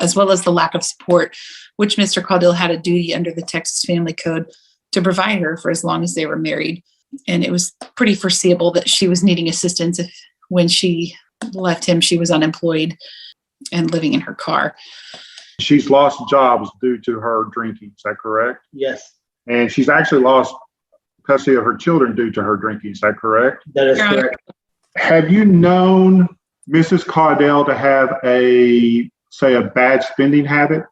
as well as the lack of support, which Mr. Codell had a duty under the Texas Family Code to provide her for as long as they were married. And it was pretty foreseeable that she was needing assistance if, when she left him, she was unemployed and living in her car. She's lost jobs due to her drinking. Is that correct? Yes, And she's actually lost custody of her children due to her drinking. Is that correct? that is Your Honor. correct. Have you known Mrs. Cordell to have a bad spending habit?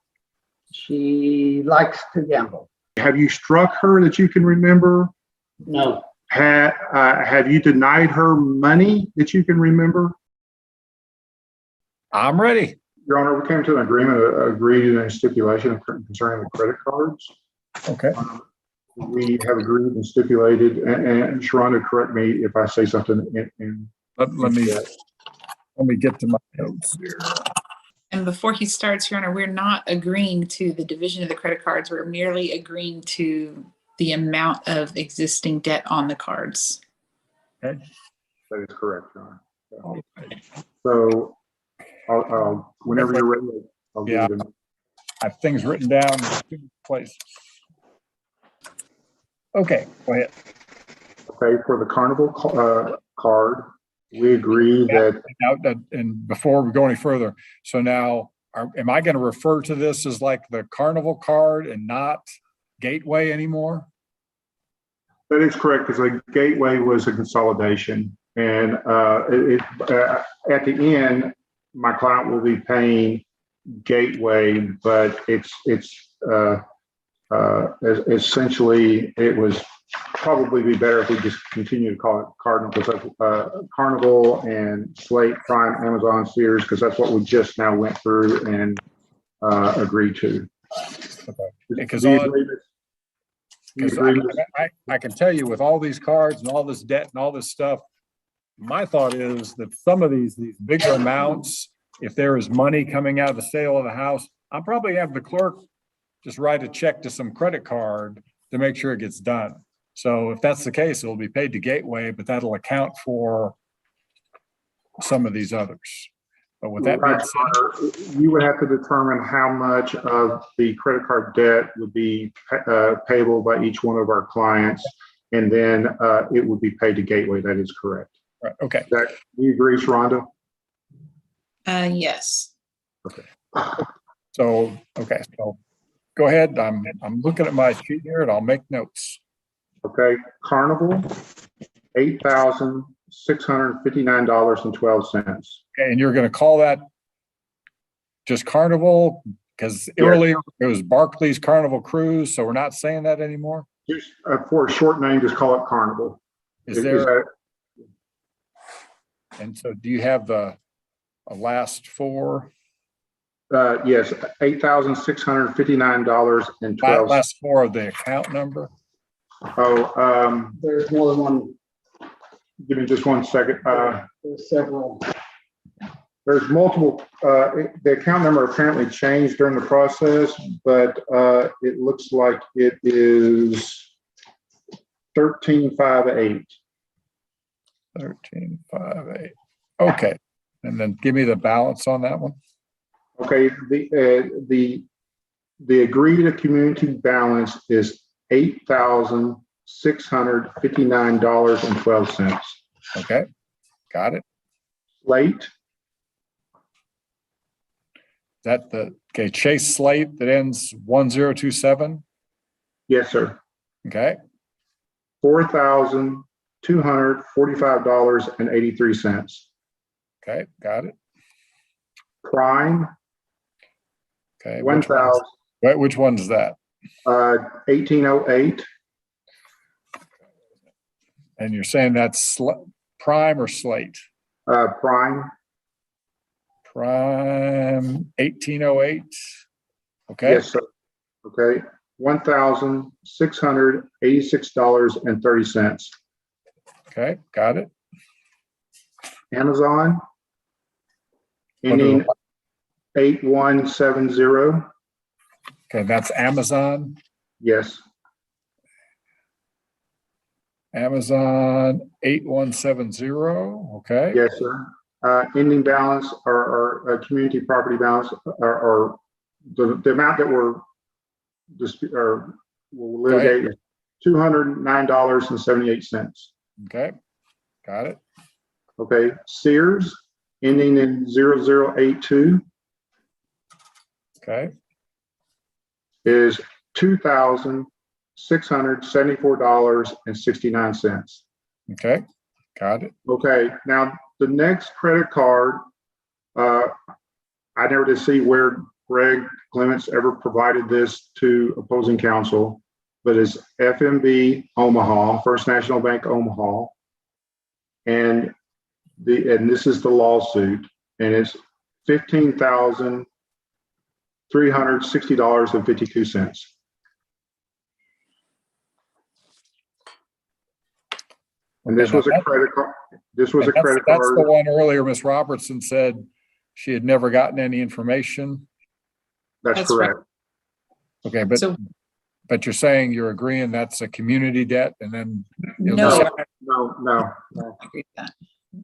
She likes to gamble. Have you struck her that you can remember? No, Have you denied her money that you can remember? I'm ready. Your Honor, we came to an agreement, agreed in a stipulation concerning the credit cards. Okay. We have agreed and stipulated, and Sharonda, correct me if I say something in Let me get to my notes here. And before he starts, Your Honor, we're not agreeing to the division of the credit cards. We're merely agreeing to the amount of existing debt on the cards. Okay. that is correct, Your Honor. Okay. So, whenever you're ready, I'll give Yeah. you the. I have things written down in 2 places. Okay, go ahead. Okay, for the Carnival card, we agree that Now, and before we go any further, so now, am I going to refer to this as like the Carnival card and not Gateway anymore? that is correct, because the Gateway was a consolidation, and at the end, my client will be paying Gateway, but it's essentially, it was probably be better if we just continue to call it Cardinal, because Carnival and Slate, Prime, Amazon, Sears, because that's what we just now went through and agreed to. Okay. Because Do you agree with- do you agree with- I can tell you with all these cards and all this debt and all this stuff, my thought is that some of these bigger amounts, if there is money coming out of the sale of the house, I'll probably have the clerk just write a check to some credit card to make sure it gets done. So if that's the case, it'll be paid to Gateway, but that'll account for some of these others. But with that being Right, said, you would have to determine how much of the credit card debt would be payable by each one of our clients, and then it would be paid to Gateway. That is correct. right, okay. Do you agree, Sharonda? Yes. So, okay, so go ahead. I'm looking at my sheet here and I'll make notes. Okay, Carnival, $8,659.12. Okay, and you're gonna call that just Carnival? Because Yes. earlier it was Barclays Carnival Cruise, so we're not saying that anymore? Just for a short name, just call it Carnival. Is there, and so do you have the last four? Yes, $8,659.12. Last four of the account number? Oh, there's more than one, give me just 1 second. there's several. There's multiple, the account number apparently changed during the process, but it looks like it is 1358. 1358. Okay, and then give me the balance on that one. Okay, the agreed to community balance is $8,659.12. Okay, got it. Slate, That okay, Chase Slate that ends 1027. yes, sir. Okay, $4,245.83. okay, got it. Prime, Okay, 1,000, which one is that? 1808. And you're saying that's Prime or Slate? Prime, Prime 1808. Okay. yes, sir. Okay, $1,686.30. Okay, got it. Amazon, ending 8170. Okay, that's Amazon. Yes, Amazon 8170. Okay. yes, sir. ending balance or community property balance or the amount that we're will litigate is $209.78. Okay, got it. Okay, Sears ending in 0082 Okay, is $2,674.69. okay, got it. Okay, now the next credit card, I never did see where Greg Clements ever provided this to opposing counsel, but it's FMB Omaha, First National Bank Omaha, and this is the lawsuit, and it's $15,360.52. And this was a credit card. This was a credit card. That's the one earlier, Ms. Robertson said she had never gotten any information. That's correct. Okay, but you're saying you're agreeing that's a community debt, and then No.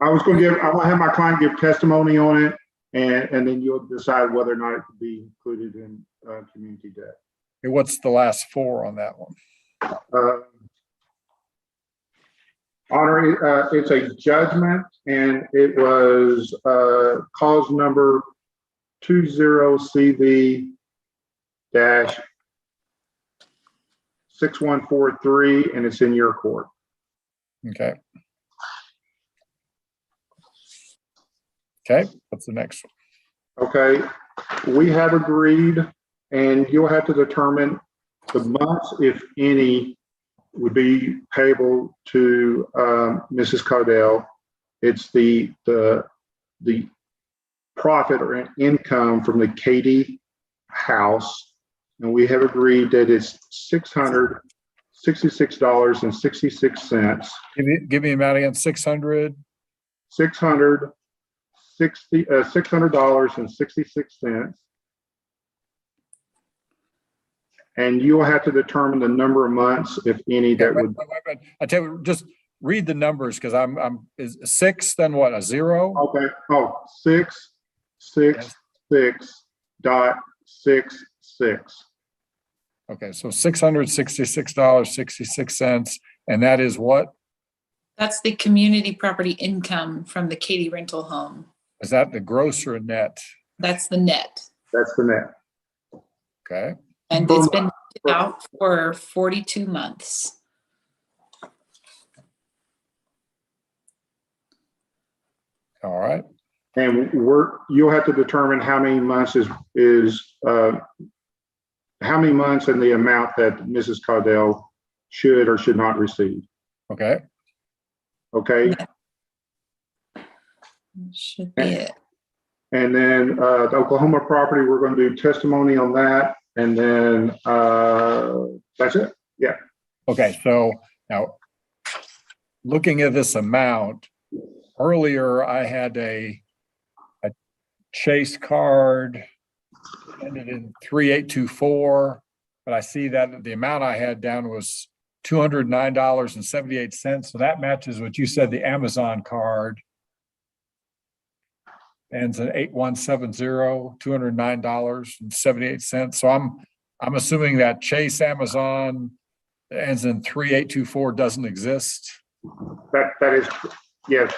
I was going to have my client give testimony on it, and then you'll decide whether or not it could be included in community debt. What's the last four on that one? Honor, it's a judgment, and it was cause number 20CV-6143, and it's in your court. Okay. Okay, what's the next one? Okay, we have agreed, and you'll have to determine the months, if any, would be payable to Mrs. Codell. It's the profit or income from the Katie house, and we have agreed that it's $666.66. Give me a amount again. $600.66, and you will have to determine the number of months, if any, that would. I tell you, just read the numbers, because is 6 then what, a 0? Okay. Oh, 666.66. Okay, so $666.66, and that is what? That's the community property income from the Katie rental home. Is that the gross or net? That's the net. That's the net. Okay. And it's been out for 42 months. All right. And you'll have to determine how many months how many months and the amount that Mrs. Codell should or should not receive. Okay. Okay. Should be it. And then the Oklahoma property, we're going to do testimony on that. And then that's it. Yeah. Okay. So now looking at this amount, earlier I had a Chase card ended in 3824, but I see that the amount I had down was $209.78. So that matches what you said. The Amazon card ends in 8170, $209.78. So I'm assuming that Chase Amazon ends in 3824 doesn't exist. That is, yes.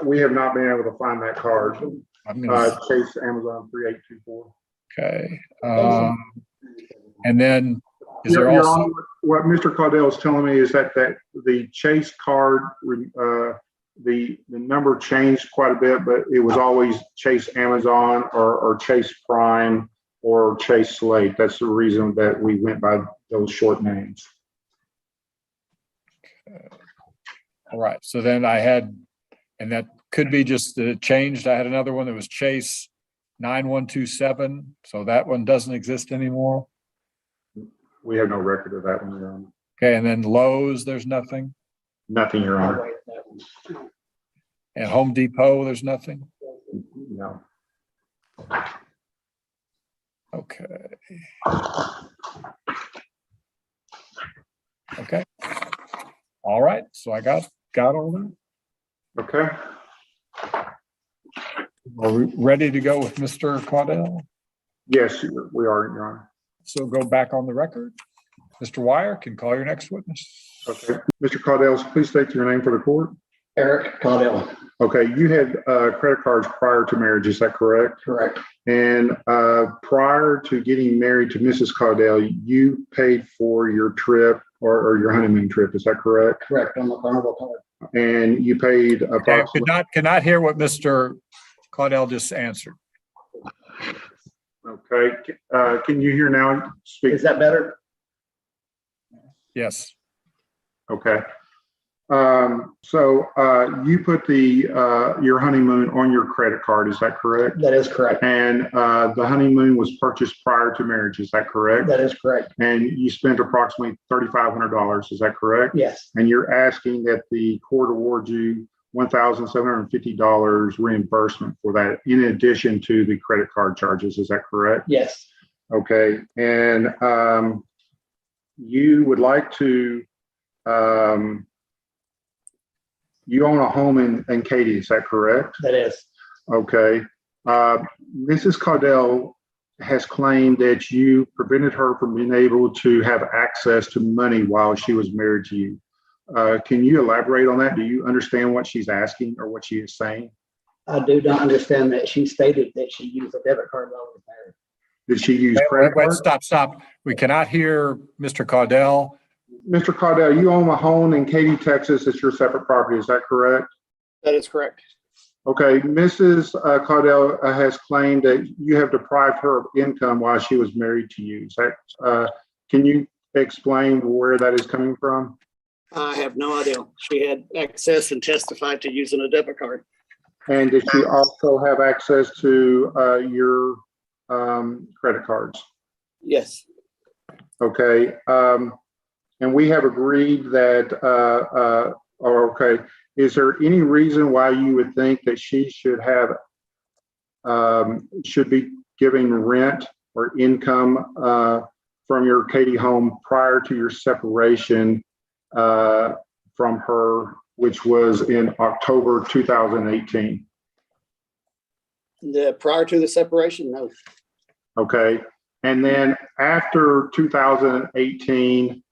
We have not been able to find that card. Chase Amazon 3824. Okay. And then is Your there also Honor, what Mr. Cordell is telling me is that the Chase card, the number changed quite a bit, but it was always Chase Amazon or Chase Prime or Chase Slate. That's the reason that we went by those short names. all right? So then I had, and that could be just changed. I had another one that was Chase 9127. So that one doesn't exist anymore. We have no record of that one, Your Honor. Okay. And then Lowe's, there's nothing. Nothing, Your Honor. And Home Depot, there's nothing. No. Okay. Okay. All right. So I got all that. Okay. Are we ready to go with Mr. Cordell? Yes, we are, Your Honor. So go back on the record. Mr. Wire can call your next witness. Okay. Mr. Codell, please state your name for the court. Eric Codell. Okay, you had credit cards prior to marriage, is that correct? Correct. And prior to getting married to Mrs. Codell, you paid for your trip or your honeymoon trip, is that correct? Correct, on the Carnival card. And you paid Okay, approximately. cannot hear what Mr. Cordell just answered. Okay, can you hear now? Speak. Is that better? Yes. Okay. So you put your honeymoon on your credit card, is that correct? That is correct. And the honeymoon was purchased prior to marriage, is that correct? That is correct. And you spent approximately $3,500, is that correct? Yes, And you're asking that the court award you $1,750 reimbursement for that, in addition to the credit card charges, is that correct? yes, Okay, and you would like to, you own a home in Katy, is that correct? that is. Okay. Mrs. Codell has claimed that you prevented her from being able to have access to money while she was married to you. Can you elaborate on that? Do you understand what she's asking or what she is saying? I do not understand that she stated that she used a debit card while we were married. Did she use Wait, credit card? stop. We cannot hear Mr. Cordell. Mr. Codell, you own a home in Katy, Texas. It's your separate property. Is that correct? That is correct. Okay. Mrs. Codell has claimed that you have deprived her of income while she was married to you. Is that, can you explain where that is coming from? I have no idea. She had access and testified to using a debit card. And did she also have access to your credit cards? Yes, Okay. And we have agreed that, okay, is there any reason why you would think that she should have, should be giving rent or income from your Katy home prior to your separation from her, which was in October 2018? prior to the separation, no. Okay. And then after 2018,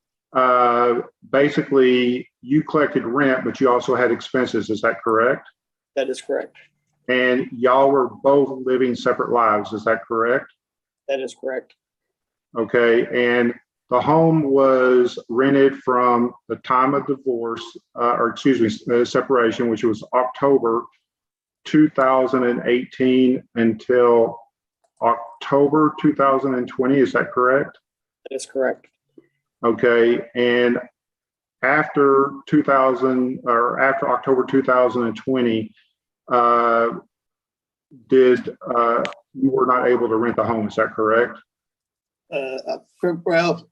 basically you collected rent, but you also had expenses. Is that correct? That is correct. And y'all were both living separate lives. Is that correct? That is correct. Okay. And the home was rented from the time of divorce, or excuse me, separation, which was October 2018 until October 2020. Is that correct? That is correct. Okay. And after 2000 or after October 2020, you were not able to rent the home. Is that correct? Well,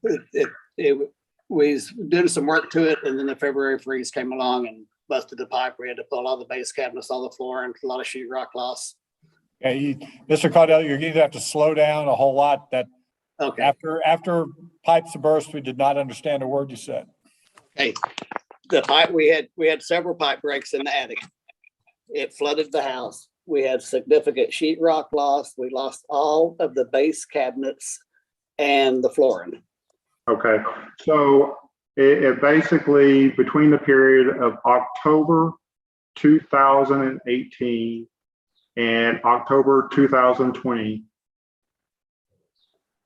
we did some work to it, and then the February freeze came along and busted the pipe. We had to pull all the base cabinets, all the floor, and a lot of sheetrock loss. Okay, Mr. Cordell, you're going to have to slow down a whole lot. That Okay. after pipes burst, we did not understand a word you said. Hey, the pipe, we had several pipe breaks in the attic. It flooded the house. We had significant sheetrock loss. We lost all of the base cabinets and the flooring. Okay. So it basically, between the period of October 2018 and October 2020,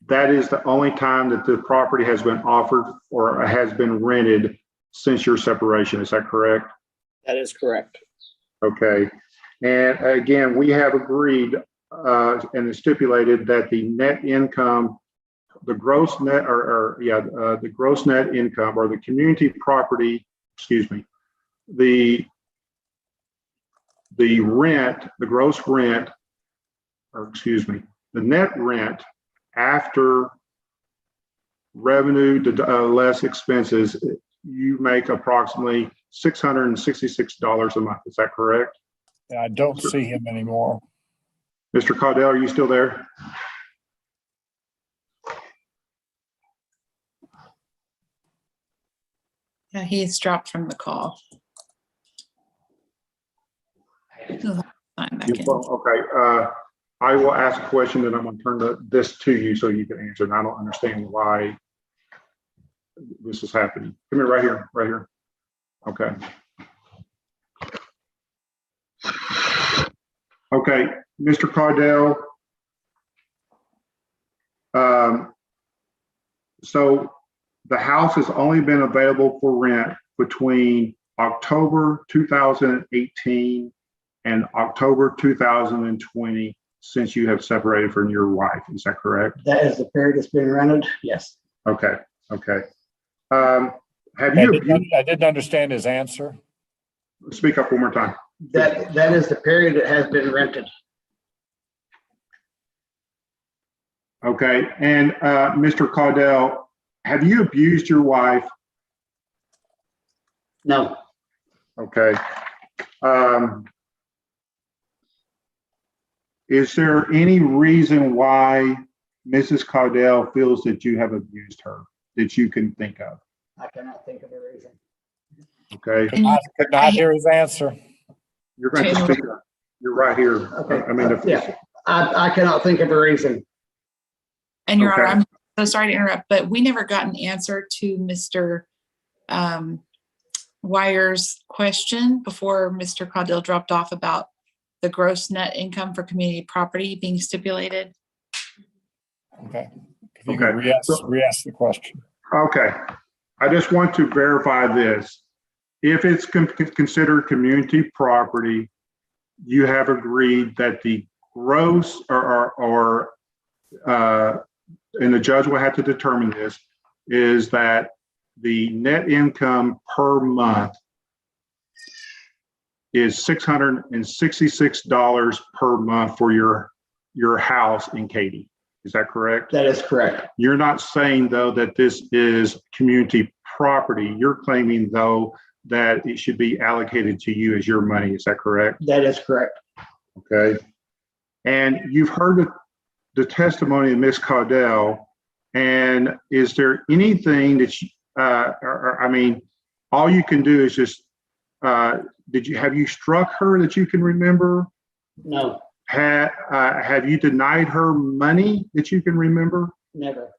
that is the only time that the property has been offered or has been rented since your separation. Is that correct? That is correct. Okay. And again, we have agreed and stipulated that the net income, the gross net the gross net income or the community property, excuse me, the rent, the gross rent, or excuse me, the net rent after revenue less expenses, you make approximately $666 a month. Is that correct? I don't see him anymore. Mr. Codell, are you still there? Yeah, he's dropped from the call. He'll sign back in. Okay, I will ask a question, and I'm going to turn this to you so you can answer. And I don't understand why this is happening. Come here, right here, right here. Okay. Okay, Mr. Cordell. So the house has only been available for rent between October 2018 and October 2020 since you have separated from your wife. Is that correct? That is the period it's been rented, yes. Okay, okay. Have you, I didn't understand his answer. speak up one more time. That is the period it has been rented. Okay, and Mr. Codell, have you abused your wife? No, Okay. Is there any reason why Mrs. Codell feels that you have abused her that you can think of? I cannot think of a reason. Okay, And I could not hear his answer. you're going to speak up. You're right here. Okay. I mean, Yeah. I cannot think of a reason. And Your Okay. Honor, I'm so sorry to interrupt, but we never got an answer to Mr. Wyer's question before Mr. Codell dropped off about the gross net income for community property being stipulated. Okay. If you Okay. could re-ask the question. Okay, I just want to verify this. If it's considered community property, you have agreed that the gross and the judge will have to determine this, is that the net income per month is $666 per month for your house in Katy. Is that correct? That is correct. You're not saying, though, that this is community property. You're claiming, though, that it should be allocated to you as your money. Is that correct? That is correct. Okay. And you've heard the testimony of Ms. Codell. And is there anything that all you can do is just, have you struck her that you can remember? No, Have you denied her money that you can remember? never.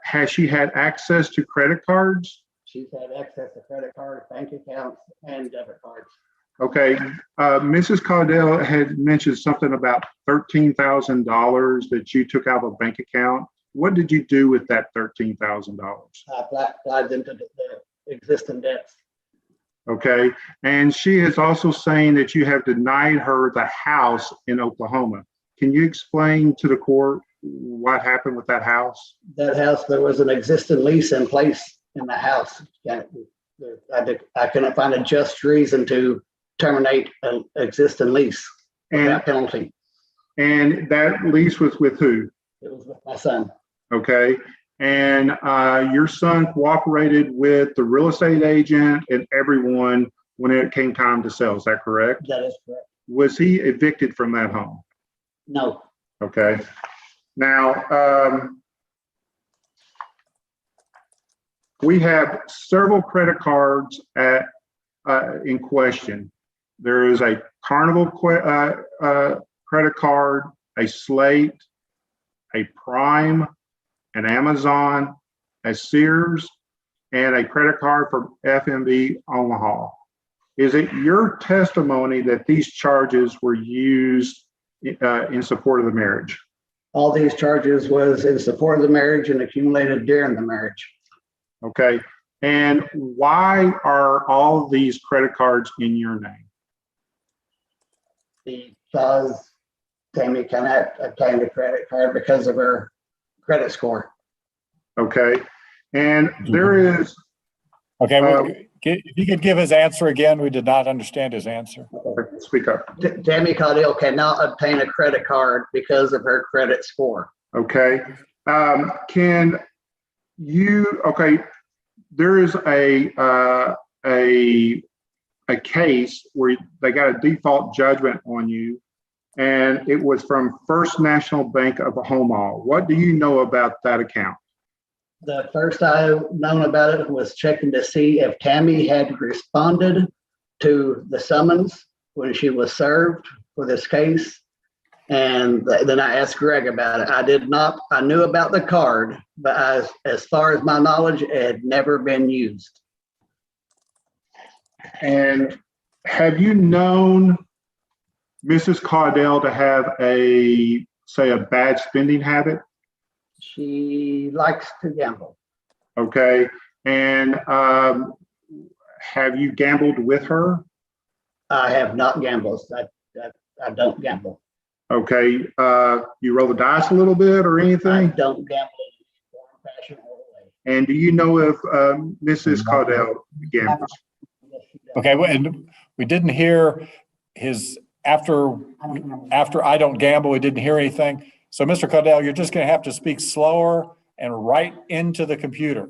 Has she had access to credit cards? She's had access to credit cards, bank accounts, and debit cards. Okay, Mrs. Codell had mentioned something about $13,000 that you took out of a bank account. What did you do with that $13,000? I applied them to the existing debts. Okay, and she is also saying that you have denied her the house in Oklahoma. Can you explain to the court what happened with that house? That house, there was an existing lease in place in the house. I couldn't find a just reason to terminate an existing lease without penalty. And that lease was with who? It was with my son. Okay, and your son cooperated with the real estate agent and everyone when it came time to sell. Is that correct? That is correct. Was he evicted from that home? No, Okay. Now, we have several credit cards in question. There is a Carnival credit card, a Slate, a Prime, an Amazon, a Sears, and a credit card from FMB Omaha. Is it your testimony that these charges were used in support of the marriage? all these charges was in support of the marriage and accumulated during the marriage. Okay, and why are all these credit cards in your name? Because Tammy cannot obtain a credit card because of her credit score. Okay, and there is, Okay, if you could give his answer again, we did not understand his answer. speak up. Tammy Codell cannot obtain a credit card because of her credit score. Okay, can you, okay, there is a case where they got a default judgment on you, and it was from First National Bank of Omaha. What do you know about that account? The first I known about it was checking to see if Tammy had responded to the summons when she was served for this case. And then I asked Greg about it. I knew about the card, but as far as my knowledge, it had never been used. And have you known Mrs. Cordell to have a bad spending habit? She likes to gamble. Okay. And have you gambled with her? I have not gambled. I don't gamble. Okay. You roll the dice a little bit or I anything? don't gamble in any form, fashion, or way. And do you know if Mrs. Cordell gambles? Okay, and we didn't hear his, after I don't gamble, we didn't hear anything. So Mr. Codell, you're just gonna have to speak slower and right into the computer.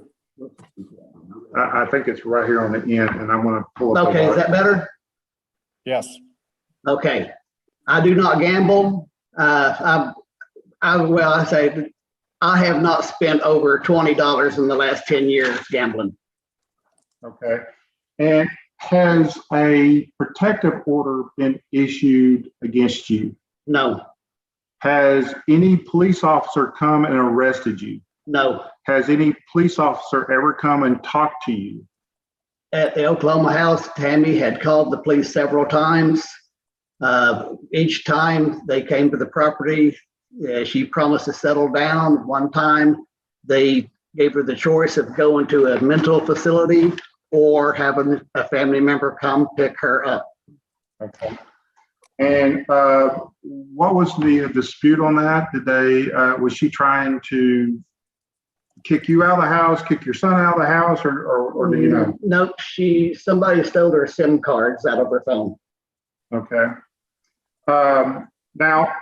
I think it's right here on the end, and I'm gonna pull up. Okay, is that better? Yes. Okay. I do not gamble. I say I have not spent over $20 in the last 10 years gambling. Okay. And has a protective order been issued against you? No, Has any police officer come and arrested you? no. Has any police officer ever come and talked to you? At the Oklahoma house, Tammy had called the police several times. Each time they came to the property, she promised to settle down. One time, they gave her the choice of going to a mental facility or having a family member come pick her up. Okay. And what was the dispute on that? Did they, was she trying to kick you out of the house, kick your son out of the house, or do you know? Nope, somebody stole her SIM cards out of her phone. Okay. Now,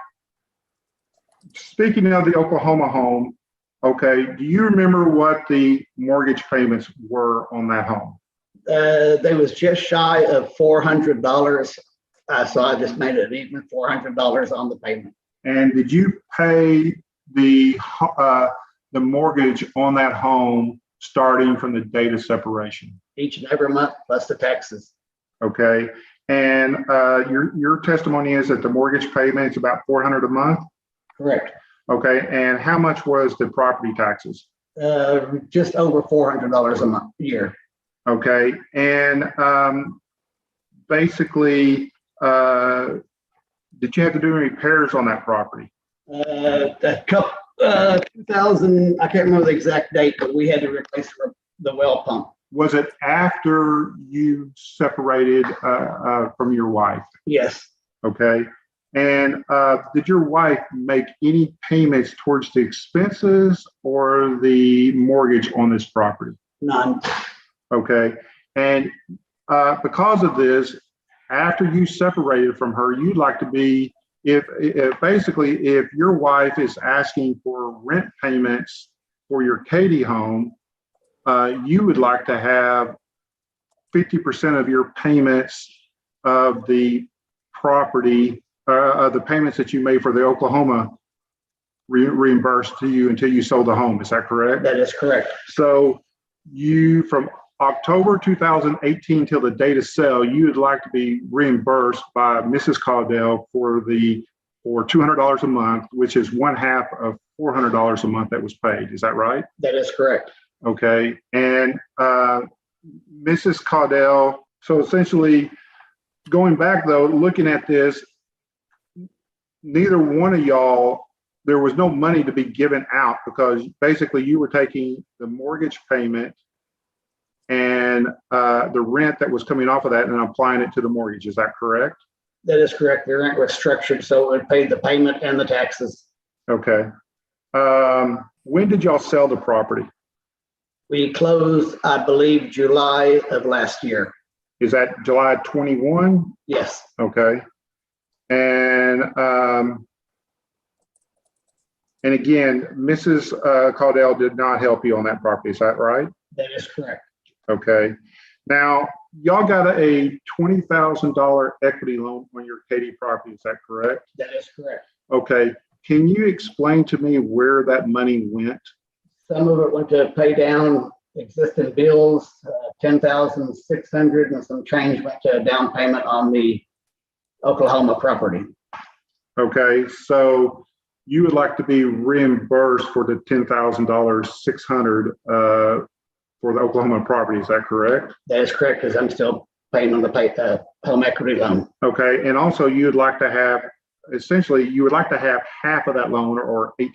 speaking of the Oklahoma home, okay, do you remember what the mortgage payments were on that home? They was just shy of $400. So I just made it even $400 on the payment. And did you pay the mortgage on that home starting from the date of separation? Each and every month plus the taxes. Okay. And your testimony is that the mortgage payment is about $400 a month? Correct. Okay. And how much was the property taxes? Just over $400 a year. Okay. And basically, did you have to do any repairs on that property? A couple, 2000, I can't remember the exact date, but we had to replace the well pump. Was it after you separated from your wife? Yes. Okay. And did your wife make any payments towards the expenses or the mortgage on this property? None. Okay. And because of this, after you separated from her, you'd like to be, if your wife is asking for rent payments for your Katie home, you would like to have 50% of your payments of the property, the payments that you made for the Oklahoma reimbursed to you until you sold the home. Is that correct? That is correct. So you, from October 2018 till the date of sale, you would like to be reimbursed by Mrs. Codell for $200 a month, which is one half of $400 a month that was paid. Is that right? That is correct. Okay. And Mrs. Codell, so essentially going back though, looking at this, neither one of y'all, there was no money to be given out because basically you were taking the mortgage payment and the rent that was coming off of that and applying it to the mortgage. Is that correct? That is correct. The rent was structured so it paid the payment and the taxes. Okay. When did y'all sell the property? We closed, I believe, July of last year. Is that July 21? Yes. Okay. And again, Mrs. Codell did not help you on that property. Is that right? That is correct. Okay. Now, y'all got a $20,000 equity loan on your Katy property. Is that correct? That is correct. Okay. Can you explain to me where that money went? Some of it went to pay down existing bills, $10,600 and some change went to a down payment on the Oklahoma property. Okay, so you would like to be reimbursed for the $10,600 for the Oklahoma property, is that correct? That is correct, because I'm still paying on the home equity loan. Okay, and also you would like to have, essentially, you would like to have half of that loan, or I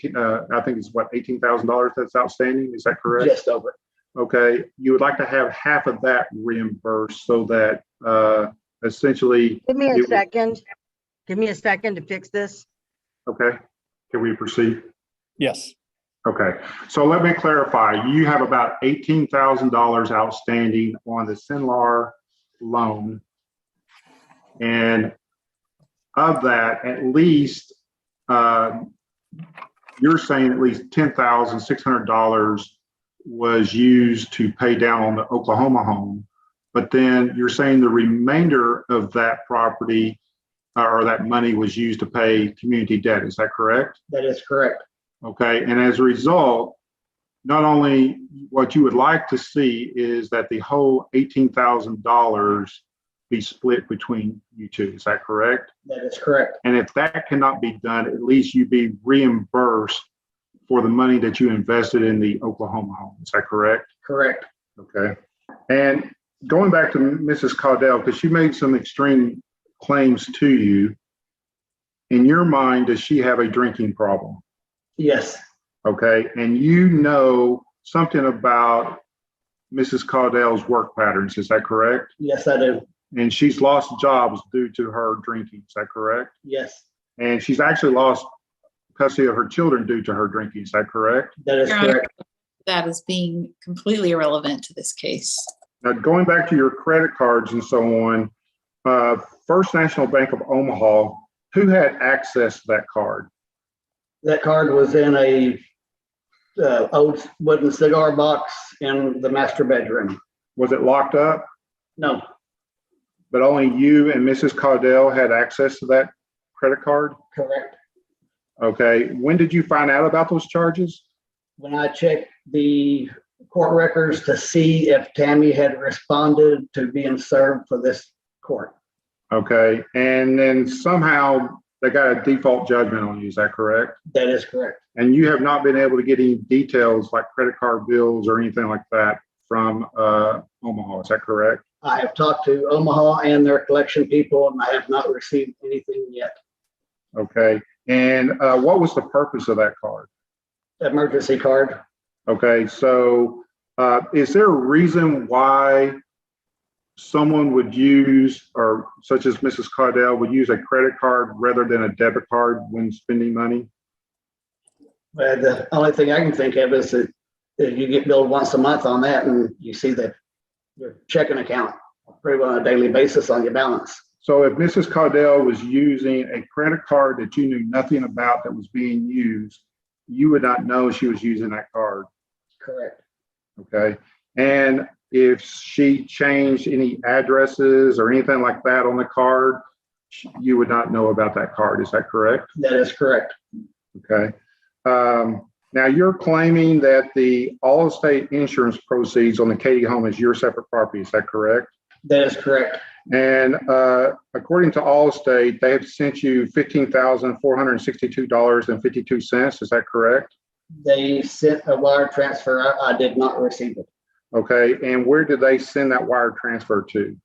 think it's what, $18,000 that's outstanding, is that correct? Just over. Okay, you would like to have half of that reimbursed so that essentially. Give me a second. Give me a second to fix this. Okay, can we proceed? Yes. Okay, so let me clarify. You have about $18,000 outstanding on the Sinlar loan. And of that, at least, you're saying at least $10,600 was used to pay down on the Oklahoma home. But then you're saying the remainder of that property or that money was used to pay community debt. Is that correct? That is correct. Okay, and as a result, not only what you would like to see is that the whole $18,000 be split between you two. Is that correct? That is correct. And if that cannot be done, at least you be reimbursed for the money that you invested in the Oklahoma home. Is that correct? Correct. Okay. And going back to Mrs. Codell, because she made some extreme claims to you, in your mind, does she have a drinking problem? Yes. Okay. And you know something about Mrs. Codell's work patterns. Is that correct? Yes, I do. And she's lost jobs due to her drinking. Is that correct? Yes, And she's actually lost custody of her children due to her drinking. Is that correct? that is Your Honor, correct. that is being completely irrelevant to this case. Now, going back to your credit cards and so on, First National Bank of Omaha, who had access to that card? That card was in a old wooden cigar box in the master bedroom. Was it locked up? No, But only you and Mrs. Codell had access to that credit card? correct. Okay. When did you find out about those charges? When I checked the court records to see if Tammy had responded to being served for this court. Okay. And then somehow they got a default judgment on you. Is that correct? That is correct. And you have not been able to get any details like credit card bills or anything like that from Omaha. Is that correct? I have talked to Omaha and their collection people, and I have not received anything yet. Okay. And what was the purpose of that card? Emergency card. Okay. So is there a reason why someone would use, or such as Mrs. Cordell would use a credit card rather than a debit card when spending money? The only thing I can think of is that you get billed once a month on that, and you see that your checking account pretty well on a daily basis on your balance. So if Mrs. Codell was using a credit card that you knew nothing about that was being used, you would not know she was using that card. Correct. Okay. And if she changed any addresses or anything like that on the card, you would not know about that card. Is that correct? That is correct. Okay. Now you're claiming that the all-estate insurance proceeds on the Katie home is your separate property. Is that correct? That is correct. And according to Allstate, they have sent you $15,462.52. Is that correct? They sent a wire transfer. I did not receive it. Okay. And where did they send that wire transfer to?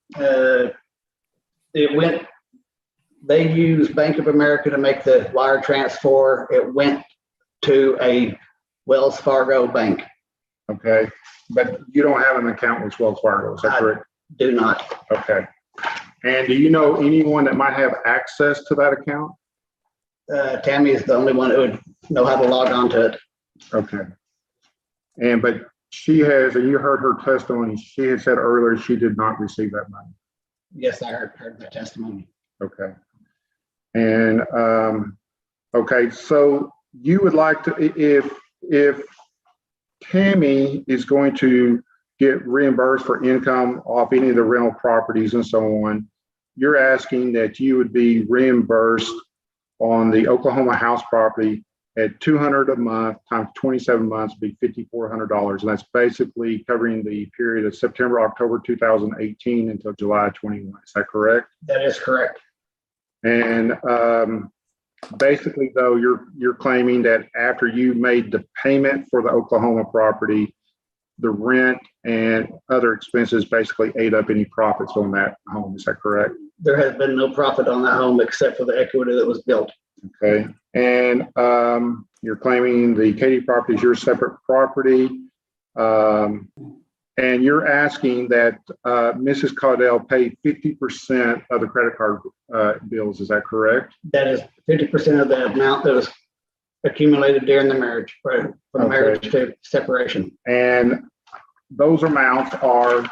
They used Bank of America to make the wire transfer. It went to a Wells Fargo bank. Okay. But you don't have an account with Wells Fargo. Is that correct? Do not. Okay. And do you know anyone that might have access to that account? Tammy is the only one who would know how to log on to it. Okay. But she has, and you heard her testimony, she had said earlier she did not receive that money. Yes, I heard the testimony. Okay. And, okay, so you would like to, if Tammy is going to get reimbursed for income off any of the rental properties and so on, you're asking that you would be reimbursed on the Oklahoma house property at $200 a month times 27 months would be $5,400. And that's basically covering the period of September, October 2018 until July 21. Is that correct? That is correct. And basically, though, you're claiming that after you made the payment for the Oklahoma property, the rent and other expenses basically ate up any profits on that home. Is that correct? There has been no profit on that home except for the equity that was built. Okay. And you're claiming the Katy property is your separate property. And you're asking that Mrs. Codell pay 50% of the credit card bills. Is that correct? That is 50% of the amount that was accumulated during the marriage, from marriage to separation. And those amounts are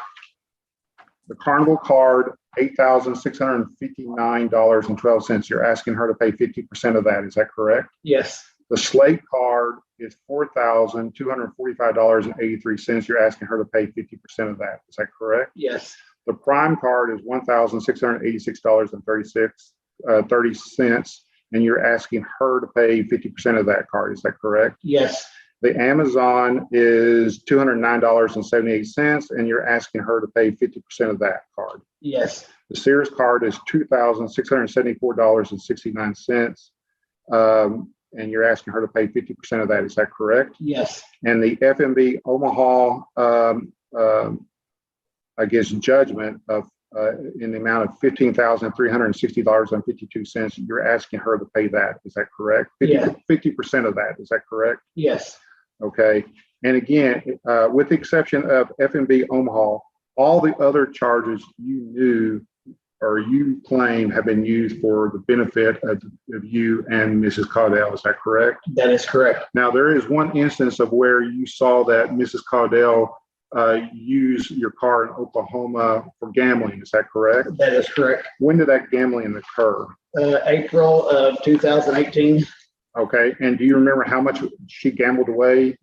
the Carnival card, $8,659.12. You're asking her to pay 50% of that. Is that correct? Yes, The Slate card is $4,245.83. You're asking her to pay 50% of that. Is that correct? yes, The Prime card is $1,686.30, and you're asking her to pay 50% of that card. Is that correct? yes, The Amazon is $209.78, and you're asking her to pay 50% of that card. yes, The Sears card is $2,674.69, and you're asking her to pay 50% of that. Is that correct? yes, And the FMB Omaha, judgment of in the amount of $15,360.52. You're asking her to pay that. Is that correct? Yeah. 50% of that. Is that correct? yes, Okay. And again, with the exception of FMB Omaha, all the other charges you knew or you claim have been used for the benefit of you and Mrs. Codell. Is that correct? that is correct. Now, there is one instance of where you saw that Mrs. Codell use your car in Oklahoma for gambling. Is that correct? That is correct. When did that gambling occur? April of 2018. Okay. And do you remember how much she gambled away?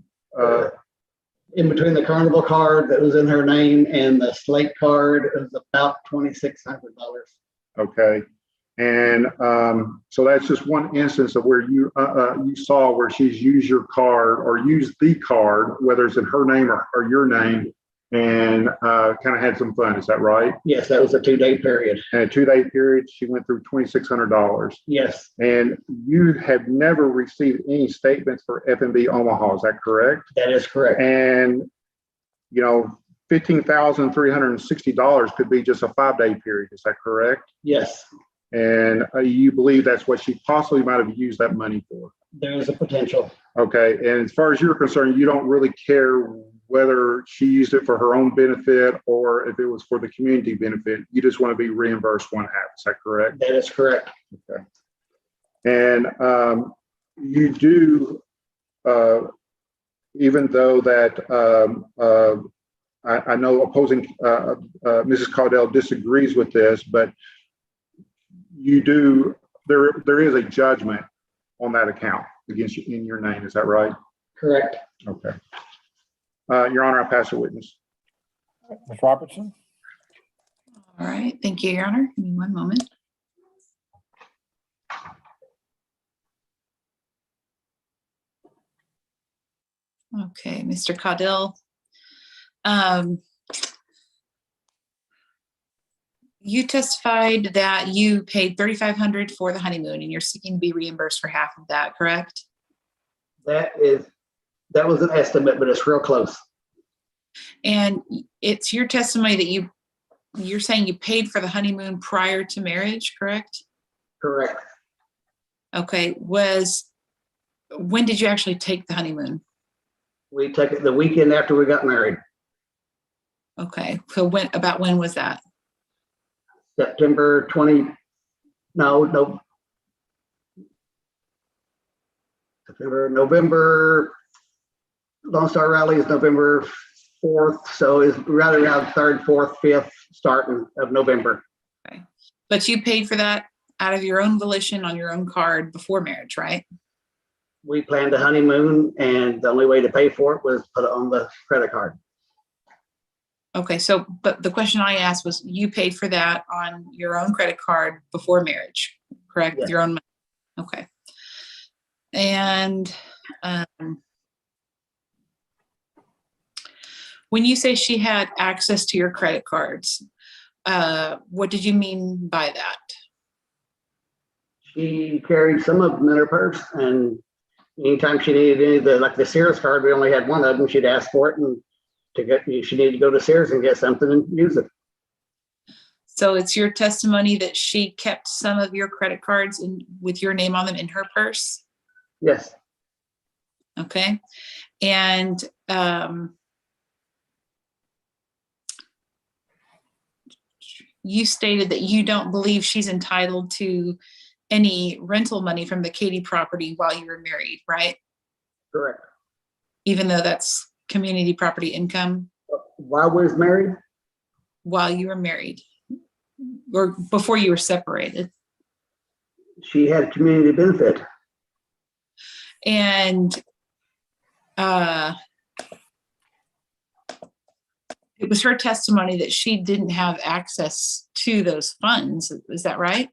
In between the Carnival card that was in her name and the Slate card, it was about $2,600. Okay. And so that's just one instance of where you saw where she's used your card or used the card, whether it's in her name or your name, and kind of had some fun. Is that right? Yes, that was a 2-day period. And a 2-day period, she went through $2,600. Yes, And you have never received any statements for FMB Omaha. Is that correct? that is correct. And, $15,360 could be just a 5-day period. Is that correct? Yes, And you believe that's what she possibly might have used that money for. there is a potential. Okay. And as far as you're concerned, you don't really care whether she used it for her own benefit or if it was for the community benefit. You just want to be reimbursed 1/2. Is that correct? That is correct. Okay. And you do, even though that I know opposing Mrs. Codell disagrees with this, but you do, there is a judgment on that account against you in your name. Is that right? Correct. Okay. Your Honor, I pass the witness. Ms. Robertson? All right, thank you, Your Honor. Give me one moment. Okay, Mr. Codell. You testified that you paid $3,500 for the honeymoon and you're seeking to be reimbursed for half of that, correct? That was an estimate, but it's real close. And it's your testimony that you're saying you paid for the honeymoon prior to marriage, correct? Correct. Okay, when did you actually take the honeymoon? We took it the weekend after we got married. Okay, so about when was that? September 20, no. November, Lone Star Rally is November 4th. So it's right around 3rd, 4th, 5th, starting of November. Okay, but you paid for that out of your own volition on your own card before marriage, right? We planned a honeymoon and the only way to pay for it was put it on the credit card. Okay, so, but the question I asked was, you paid for that on your own credit card before marriage, correct? Yes. With your own money. Okay. And when you say she had access to your credit cards, what did you mean by that? She carried some of them in her purse, and anytime she needed any of the, like the Sears card, we only had one of them, she'd ask for it, and she needed to go to Sears and get something and use it. So it's your testimony that she kept some of your credit cards with your name on them in her purse? Yes, Okay. And you stated that you don't believe she's entitled to any rental money from the Katie property while you were married, right? correct. Even though that's community property income While we was married, while you were married or before you were separated. she had community benefit. And it was her testimony that she didn't have access to those funds. Is that right?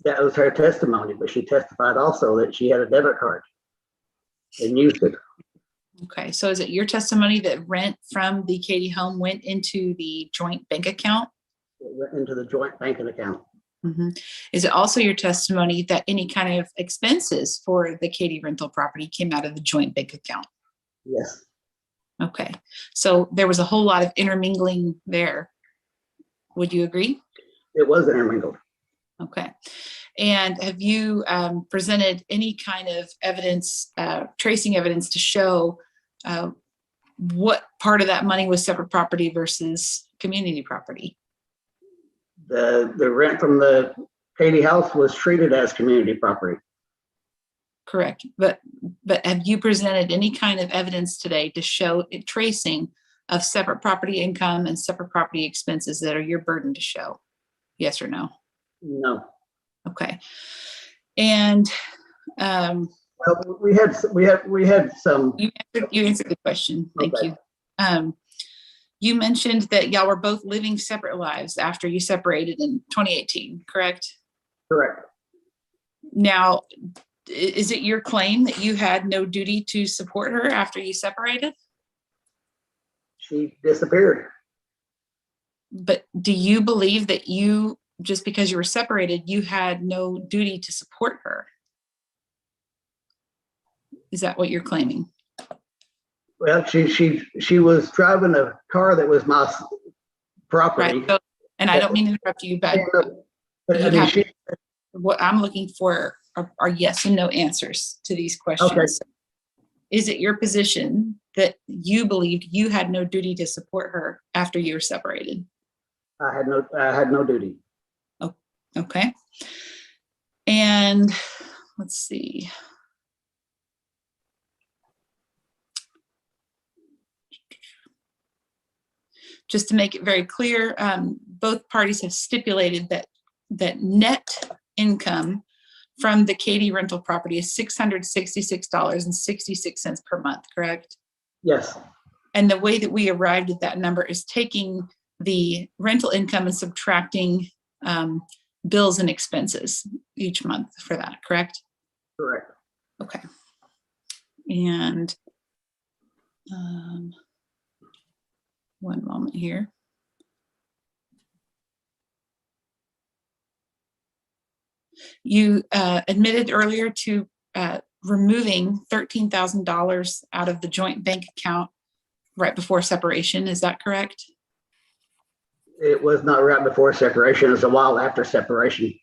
That was her testimony, but she testified also that she had a debit card and used it. Okay, so is it your testimony that rent from the Katie home went into the joint bank account? It went into the joint banking account. Mhm. Is it also your testimony that any kind of expenses for the Katie rental property came out of the joint bank account? Yes, Okay, so there was a whole lot of intermingling there. Would you agree? it was intermingled. Okay. And have you presented any kind of evidence, tracing evidence to show what part of that money was separate property versus community property? The rent from the Katie house was treated as community property. Correct. But have you presented any kind of evidence today to show tracing of separate property income and separate property expenses that are your burden to show? Yes or no? No. Okay. And Well, we had some. you answered the question. Thank Okay. you. You mentioned that y'all were both living separate lives after you separated in 2018, correct? Correct. Now, is it your claim that you had no duty to support her after you separated? She disappeared. But do you believe that you, just because you were separated, you had no duty to support her? Is that what you're claiming? Well, she was driving a car that was my property. Right. So, and I don't mean to interrupt you, but But I you mean, have- what I'm looking for are yes and no answers to these questions. Okay. Is it your position that you believed you had no duty to support her after you were separated? I had no duty. Okay. And let's see. Just to make it very clear, both parties have stipulated that net income from the Katie rental property is $666.66 per month, correct? Yes, And the way that we arrived at that number is taking the rental income and subtracting bills and expenses each month for that, correct? correct. Okay. And one moment here. You admitted earlier to removing $13,000 out of the joint bank account right before separation. Is that correct? It was not right before separation. It was a while after separation.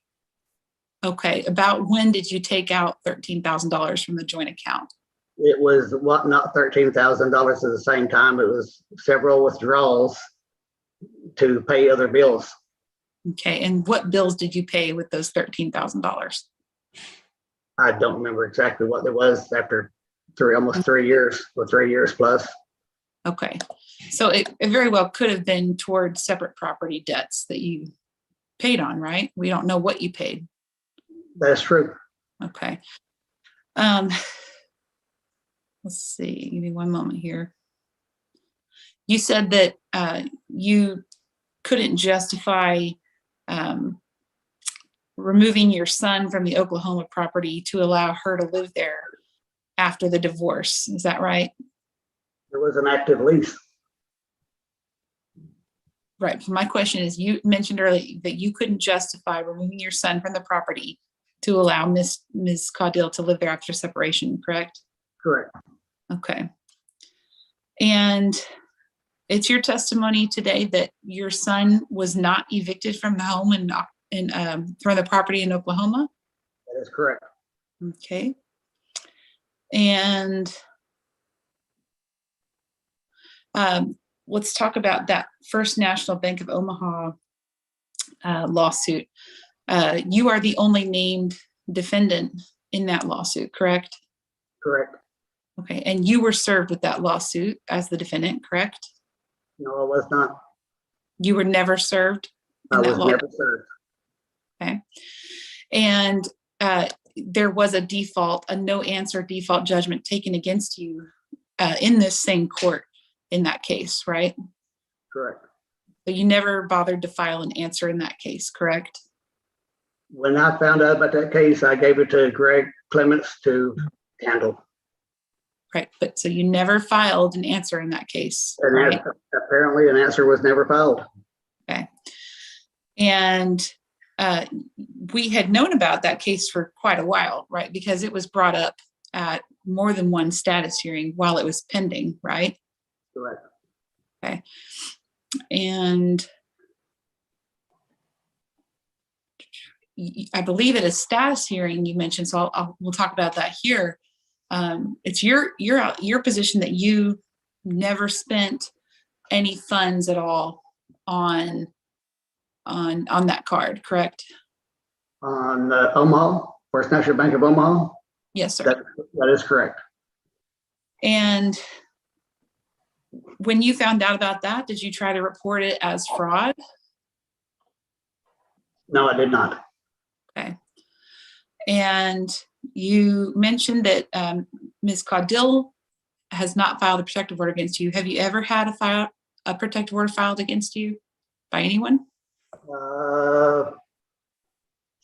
Okay. About when did you take out $13,000 from the joint account? It was not $13,000 at the same time. It was several withdrawals to pay other bills. Okay. And what bills did you pay with those $13,000? I don't remember exactly what it was after almost 3 years, or 3 years plus. Okay. So it very well could have been towards separate property debts that you paid on, right? We don't know what you paid. That's true. Okay. Let's see, give me one moment here. You said that you couldn't justify removing your son from the Oklahoma property to allow her to live there after the divorce. Is that right? There was an active lease. Right. So my question is, you mentioned earlier that you couldn't justify removing your son from the property to allow Ms. Codell to live there after separation, correct? Correct. Okay. And it's your testimony today that your son was not evicted from the home from the property in Oklahoma? That is correct. Okay. And let's talk about that First National Bank of Omaha lawsuit. You are the only named defendant in that lawsuit, correct? Correct. Okay, and you were served with that lawsuit as the defendant, correct? No, I was not. You were never served in I that was law? never served. Okay. And there was a no answer default judgment taken against you in this same court in that case, right? Correct. But you never bothered to file an answer in that case, correct? When I found out about that case, I gave it to Greg Clements to handle. Right, but so you never filed an answer in that case, And right? apparently an answer was never filed. Okay. And we had known about that case for quite a while, right? Because it was brought up at more than one status hearing while it was pending, right? Correct. Okay. And I believe at a status hearing you mentioned, so we'll talk about that here. It's your position that you never spent any funds at all on that card, correct? On Omaha, First National Bank of Omaha. Yes, sir. That is correct. And when you found out about that, did you try to report it as fraud? No, I did not. Okay. And you mentioned that Ms. Codell has not filed a protective order against you. Have you ever had a protective order filed against you by anyone?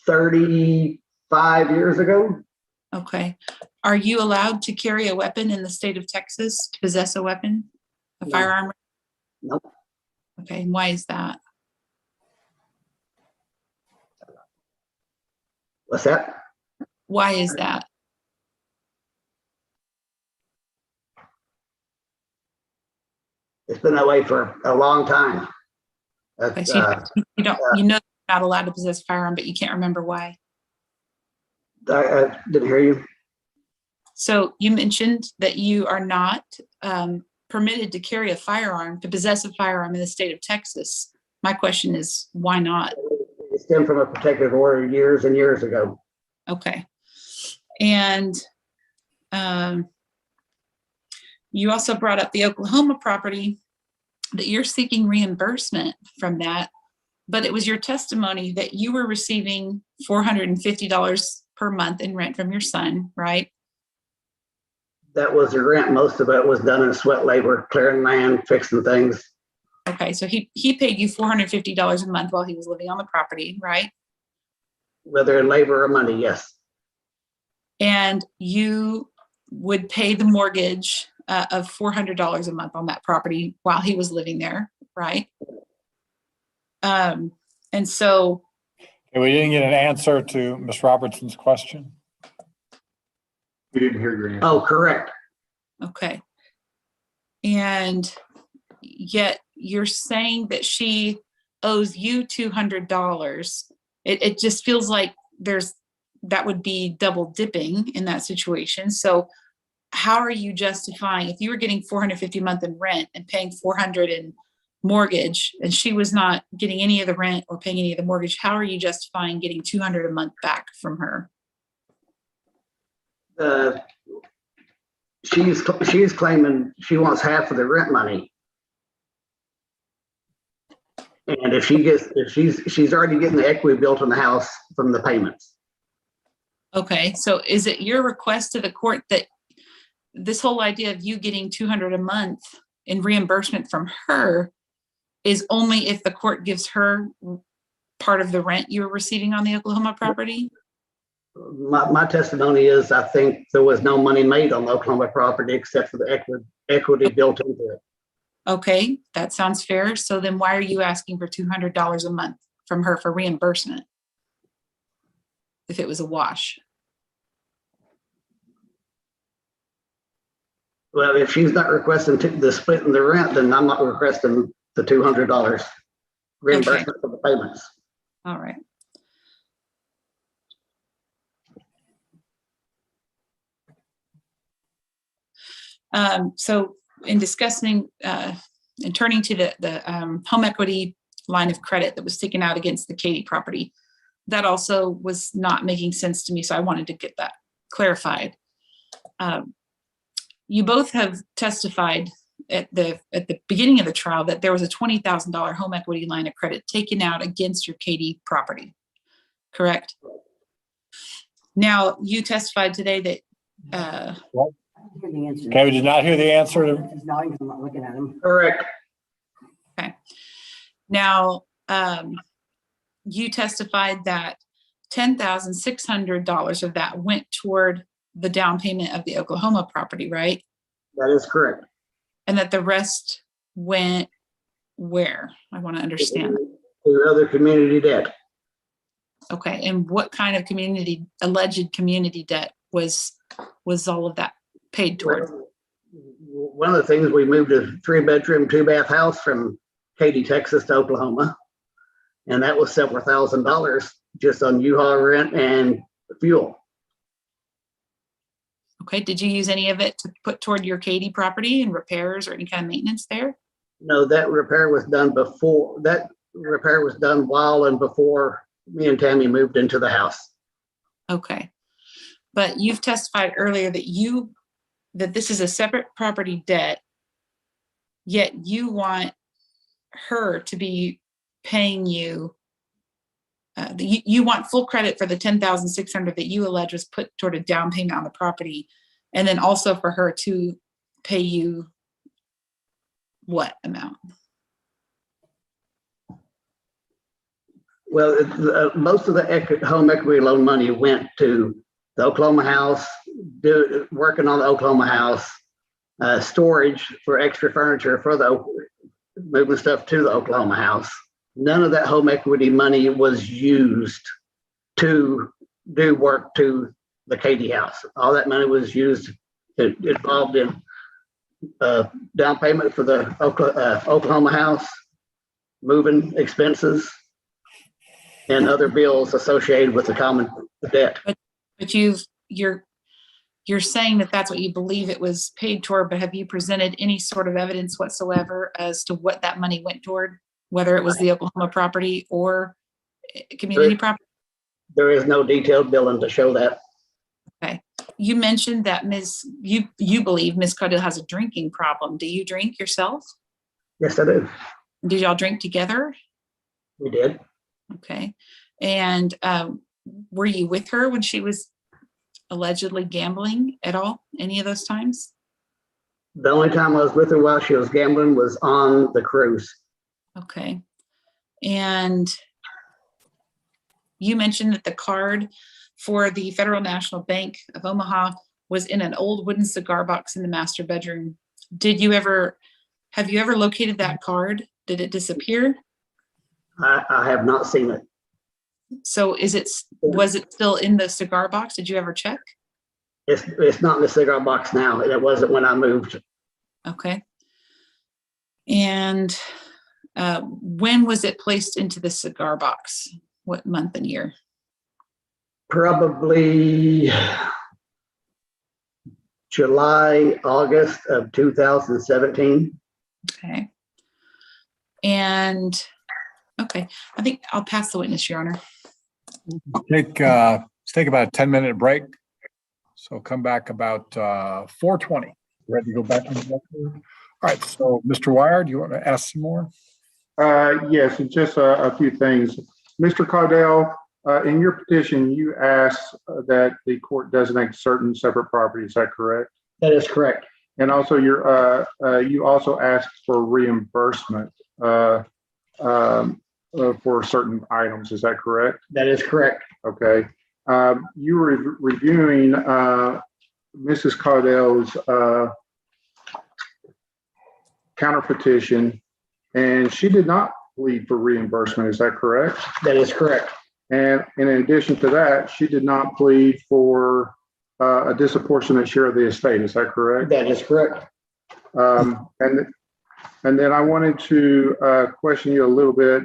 35 years ago. Okay. Are you allowed to carry a weapon in the state of Texas, to possess a weapon, a No. firearm? Nope. Okay. And why is that? What's that? Why is that? It's been that way for a long time. Okay, That's, so you know you're not allowed to possess a firearm, but you can't remember why. I didn't hear you. So you mentioned that you are not permitted to carry a firearm, to possess a firearm in the state of Texas. My question is, why not? It stemmed from a protective order years and years ago. Okay. And you also brought up the Oklahoma property, that you're seeking reimbursement from that, but it was your testimony that you were receiving $450 per month in rent from your son, right? That was the rent. Most of it was done in sweat labor, clearing land, fixing things. Okay, so he paid you $450 a month while he was living on the property, right? Whether in labor or money, yes. And you would pay the mortgage of $400 a month on that property while he was living there, right? And so We didn't get an answer to Ms. Robertson's question. We didn't hear your answer. Oh, correct. okay. And yet you're saying that she owes you $200. It just feels like that would be double dipping in that situation. So how are you justifying, if you were getting $450 a month in rent and paying $400 in mortgage, and she was not getting any of the rent or paying any of the mortgage, how are you justifying getting $200 a month back from her? She's claiming she wants half of the rent money. And if she's already getting the equity built in the house from the payments. Okay, so is it your request to the court that this whole idea of you getting $200 a month in reimbursement from her is only if the court gives her part of the rent you're receiving on the Oklahoma property? My testimony is, I think there was no money made on the Oklahoma property except for the equity built into it. Okay, that sounds fair. So then why are you asking for $200 a month from her for reimbursement? If it was a wash? Well, if she's not requesting the split in the rent, then I'm not requesting the $200 reimbursement for the payments. All right. So in discussing and turning to the home equity line of credit that was taken out against the Katie property, that also was not making sense to me. So I wanted to get that clarified. You both have testified at the beginning of the trial that there was a $20,000 home equity line of credit taken out against your Katie property, correct? Now, you testified today that Okay, we did not hear the answer. He's nodding 'cause I'm not looking at him. Correct. now you testified that $10,600 of that went toward the down payment of the Oklahoma property, right? That is correct. And that the rest went where? I want to understand. To other community debt. Okay, and what kind of alleged community debt was all of that paid toward? One of the things, we moved a 3-bedroom, 2-bath house from Katy, Texas to Oklahoma. And that was several $1,000s just on U-Haul rent and fuel. Okay, did you use any of it to put toward your Katy property and repairs or any kind of maintenance there? No, that repair was done while and before me and Tammy moved into the house. Okay, but you've testified earlier that this is a separate property debt, yet you want her to be paying you. You want full credit for the $10,600 that you allege was put toward a down payment on the property, and then also for her to pay you what amount? Well, most of the home equity loan money went to the Oklahoma house, working on the Oklahoma house, storage for extra furniture for moving stuff to the Oklahoma house. None of that home equity money was used to do work to the Katy house. All that money was used, involved in down payment for the Oklahoma house, moving expenses, and other bills associated with the common debt. But you're saying that that's what you believe it was paid toward, but have you presented any sort of evidence whatsoever as to what that money went toward, whether it was the Oklahoma property or community property? There is no detailed billing to show that. Okay. You mentioned that you believe Ms. Codell has a drinking problem. Do you drink yourself? Yes, I do. Did y'all drink together? We did. Okay. And were you with her when she was allegedly gambling at all, any of those times? The only time I was with her while she was gambling was on the cruise. Okay. And you mentioned that the card for the Federal National Bank of Omaha was in an old wooden cigar box in the master bedroom. Have you ever located that card? Did it disappear? I have not seen it. So was it still in the cigar box? Did you ever check? It's not in the cigar box now. It wasn't when I moved. Okay. And when was it placed into the cigar box? What month and year? Probably July, August of 2017. Okay. And okay, I think I'll pass the witness, Your Honor. Let's take about a 10-minute break. So come back about 4:20. Ready to go back? All right. So Mr. Wire, do you want to ask some more? Yes, and just a few things. Mr. Codell, in your petition, you asked that the court designate certain separate properties. Is that correct? That is correct. And also, you also asked for reimbursement for certain items. Is that correct? That is correct. Okay. You were reviewing Mrs. Codell's counter petition, and she did not plead for reimbursement. Is that correct? That is correct. And in addition to that, she did not plead for a disproportionate share of the estate. Is that correct? That is correct. And then I wanted to question you a little bit.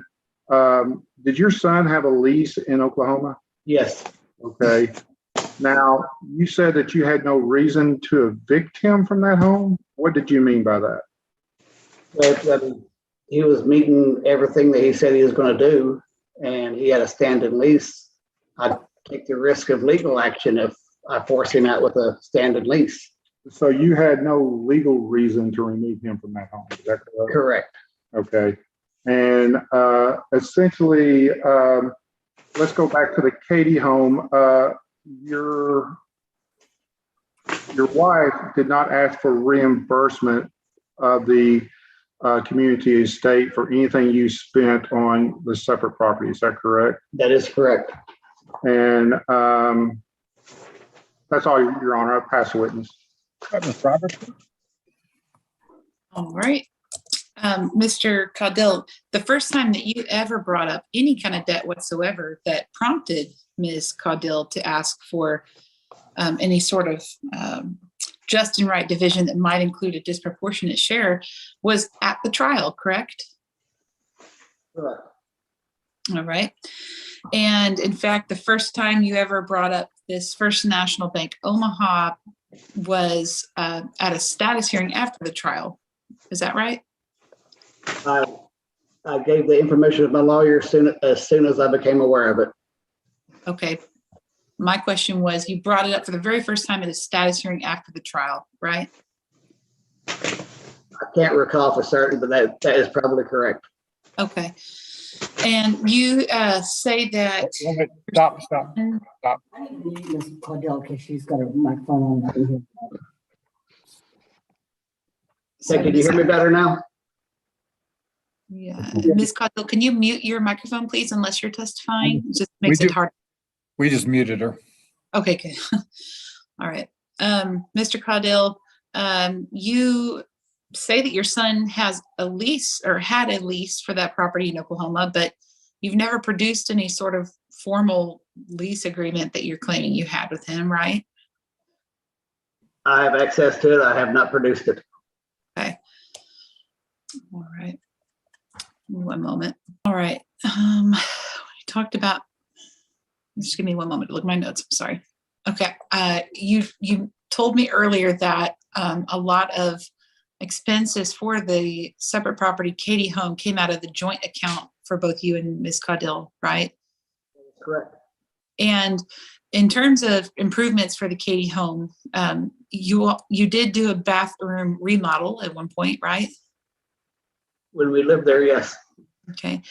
Did your son have a lease in Oklahoma? Yes. Okay. Now, you said that you had no reason to evict him from that home. What did you mean by that? But he was meeting everything that he said he was going to do, and he had a standing lease. I'd take the risk of legal action if I force him out with a standing lease. So you had no legal reason to remove him from that home. Is that correct? Correct. Okay. And essentially, let's go back to the Katie home. Your wife did not ask for reimbursement of the community estate for anything you spent on the separate property. Is that correct? That is correct. And that's all, Your Honor. I'll pass the witness. Ms. Roberts? All right. Mr. Codell, the first time that you ever brought up any kind of debt whatsoever that prompted Ms. Codell to ask for any sort of just and right division that might include a disproportionate share was at the trial, correct? Correct. All right. And in fact, the first time you ever brought up this First National Bank Omaha was at a status hearing after the trial. Is that right? I gave the information to my lawyer as soon as I became aware of it. Okay. My question was, you brought it up for the very first time at a status hearing after the trial, right? I can't recall for certain, but that is probably correct. Okay. And you say that. Stop. I need to mute Ms. Cordell because she's got her microphone on. Hey, can you hear me better now? Yeah. Ms. Codell, can you mute your microphone, please, unless you're testifying? It just makes it hard. We just muted her. Okay, good. All right. Mr. Codell, you say that your son has a lease or had a lease for that property in Oklahoma, but you've never produced any sort of formal lease agreement that you're claiming you had with him, right? I have access to it. I have not produced it. Okay. All right. One moment. All right. We talked about, just give me one moment to look at my notes. I'm sorry. Okay. You told me earlier that a lot of expenses for the separate property Katie home came out of the joint account for both you and Ms. Codell, right? Correct. And in terms of improvements for the Katie home, you did do a bathroom remodel at one point, right? When we lived there, yes. Okay.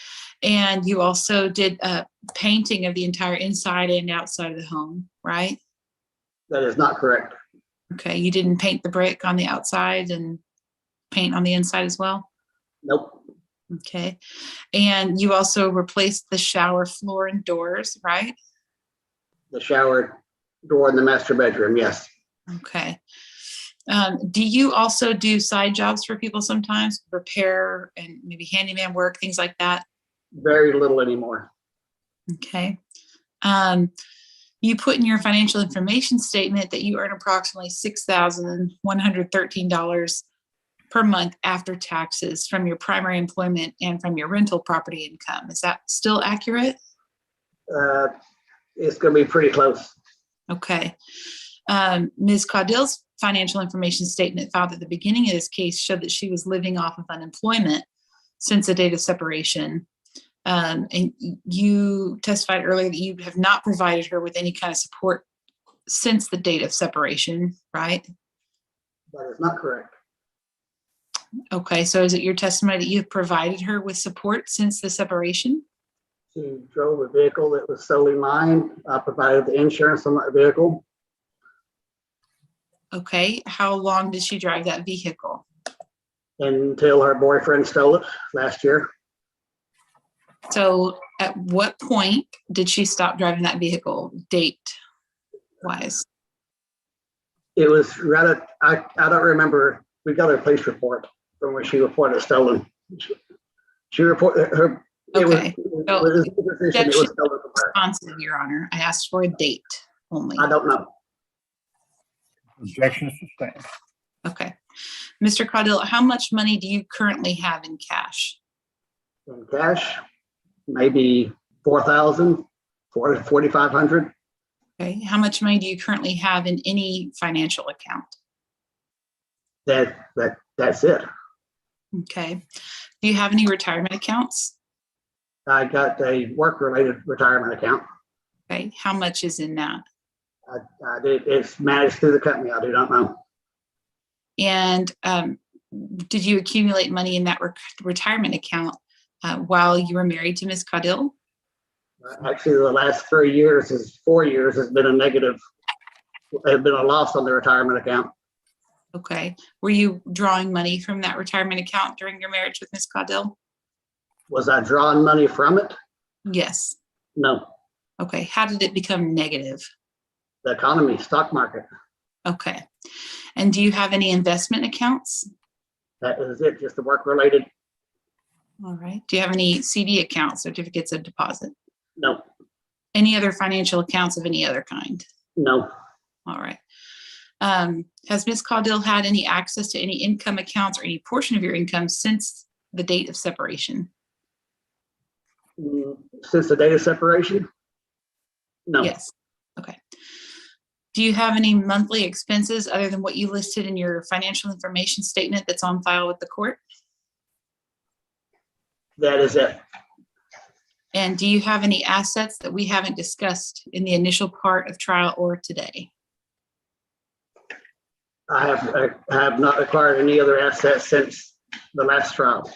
And you also did a painting of the entire inside and outside of the home, right? That is not correct. Okay. You didn't paint the brick on the outside and paint on the inside as well? Nope. Okay. And you also replaced the shower floor and doors, right? The shower door in the master bedroom, yes. Okay. Do you also do side jobs for people sometimes, repair and maybe handyman work, things like that? Very little anymore. Okay. You put in your financial information statement that you earn approximately $6,113 per month after taxes from your primary employment and from your rental property income. Is that still accurate? It's going to be pretty close. Okay. Ms. Caudill's financial information statement filed at the beginning of this case showed that she was living off of unemployment since the date of separation. And you testified earlier that you have not provided her with any kind of support since the date of separation, right? That is not correct. Okay, so is it your testimony that you've provided her with support since the separation? She drove a vehicle that was solely mine. I provided the insurance on that vehicle. Okay, how long did she drive that vehicle? Until her boyfriend stole it last year. So at what point did she stop driving that vehicle, date wise? It was rather, I don't remember. We got a police report. from where she reported stolen. She reported her. It was, Okay. it was, it was stolen from her. Responsive, Your Honor. I asked for a date only. I don't know. Objection sustained. Okay. Mr. Codell, how much money do you currently have in cash? In cash, maybe 4,000, 4,500. Okay. How much money do you currently have in any financial account? That's it. Okay. Do you have any retirement accounts? I got a work-related retirement account. Okay. How much is in that? It's managed through the company. I do not know. And did you accumulate money in that retirement account while you were married to Ms. Codell? Actually, the last 4 years has been a negative, has been a loss on the retirement account. Okay. Were you drawing money from that retirement account during your marriage with Ms. Codell? Was I drawing money from it? Yes. No. Okay. How did it become negative? The economy, stock market. Okay. And do you have any investment accounts? That is it, just the work-related. All right. Do you have any CD accounts, certificates of deposit? No, Any other financial accounts of any other kind? no, All right. Has Ms. Codell had any access to any income accounts or any portion of your income since the date of separation? since the date of separation? No. Yes. Okay. Do you have any monthly expenses other than what you listed in your financial information statement that's on file with the court? That is it. And do you have any assets that we haven't discussed in the initial part of trial or today? I have not acquired any other assets since the last trial.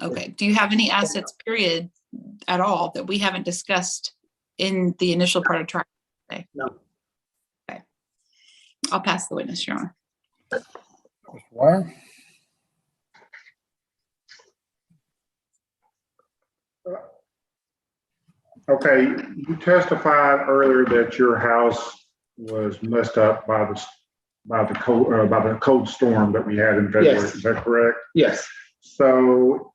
Okay. Do you have any assets, period, at all that we haven't discussed in the initial part of trial today? No. Okay. I'll pass the witness, Your Honor. Mr. Wire? Okay, you testified earlier that your house was messed up by the cold storm that we had in February. Yes. Is that correct? Yes, So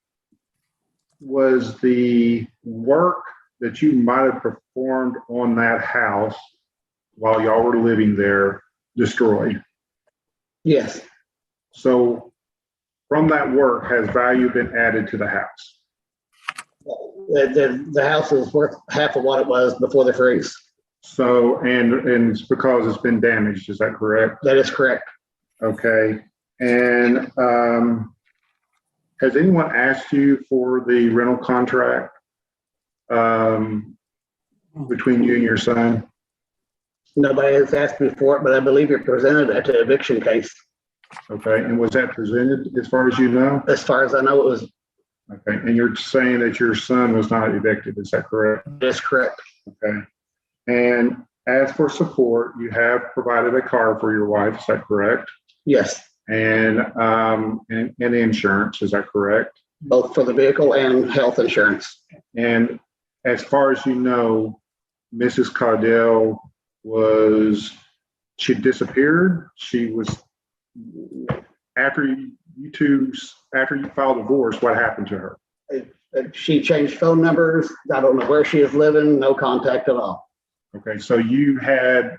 was the work that you might have performed on that house while y'all were living there destroyed? yes, So from that work, has value been added to the house? the house is worth half of what it was before the freeze. So, and it's because it's been damaged, is that correct? That is correct. Okay. And has anyone asked you for the rental contract between you and your son? Nobody has asked me for it, but I believe you presented it to eviction case. Okay. And was that presented as far as you know? As far as I know, it was. Okay. And you're saying that your son was not evicted, is that correct? That's correct. Okay. And as for support, you have provided a car for your wife, is that correct? Yes, And insurance, is that correct? both for the vehicle and health insurance. And as far as you know, Mrs. Cordell she disappeared. She was, after you filed divorce, what happened to her? She changed phone numbers. I don't know where she is living, no contact at all. Okay, so you had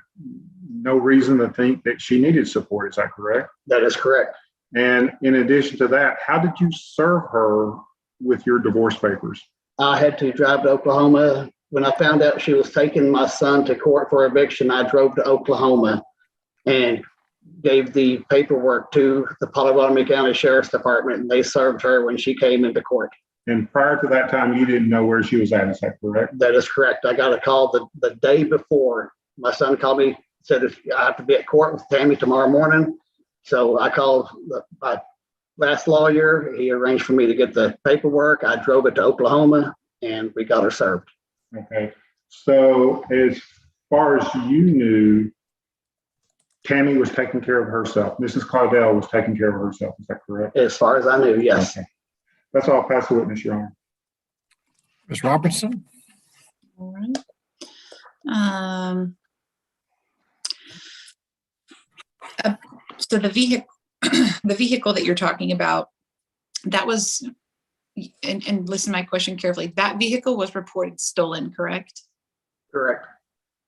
no reason to think that she needed support, is that correct? That is correct. And in addition to that, how did you serve her with your divorce papers? I had to drive to Oklahoma. When I found out she was taking my son to court for eviction, I drove to Oklahoma and gave the paperwork to the Potawatomi County Sheriff's Department, and they served her when she came into court. And prior to that time, you didn't know where she was at, is that correct? That is correct. I got a call the day before. My son called me, said, I have to be at court with Tammy tomorrow morning. So I called my last lawyer. He arranged for me to get the paperwork. I drove it to Oklahoma and we got her served. Okay. So as far as you knew, Tammy was taking care of herself. Mrs. Codell was taking care of herself. Is that correct? As far as I knew, yes. Okay. That's all. I'll pass the witness, Your Honor. Ms. Robertson? All right. So the vehicle, the vehicle that you're talking about, that was, and listen to my question carefully, that vehicle was reported stolen, correct? Correct.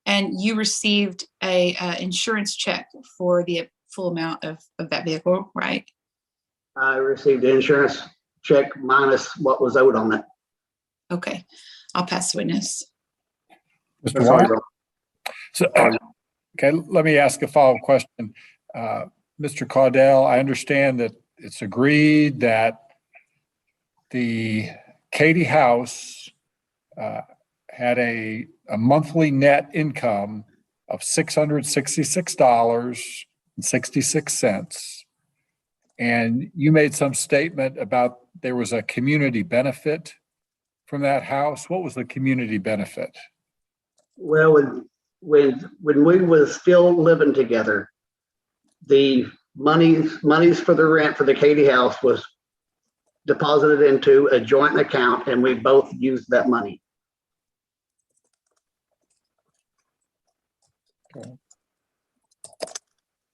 And you received a insurance check for the full amount of that vehicle, right? I received the insurance check minus what was owed on it. Okay, I'll pass the witness. Mr. That's all White? you're- So, okay, let me ask a follow-up question. Mr. Cordell, I understand that it's agreed that the Katie house had a monthly net income of $666.66. And you made some statement about there was a community benefit from that house. What was the community benefit? Well, when we was still living together, the monies for the rent for the Katie house was deposited into a joint account, and we both used that money.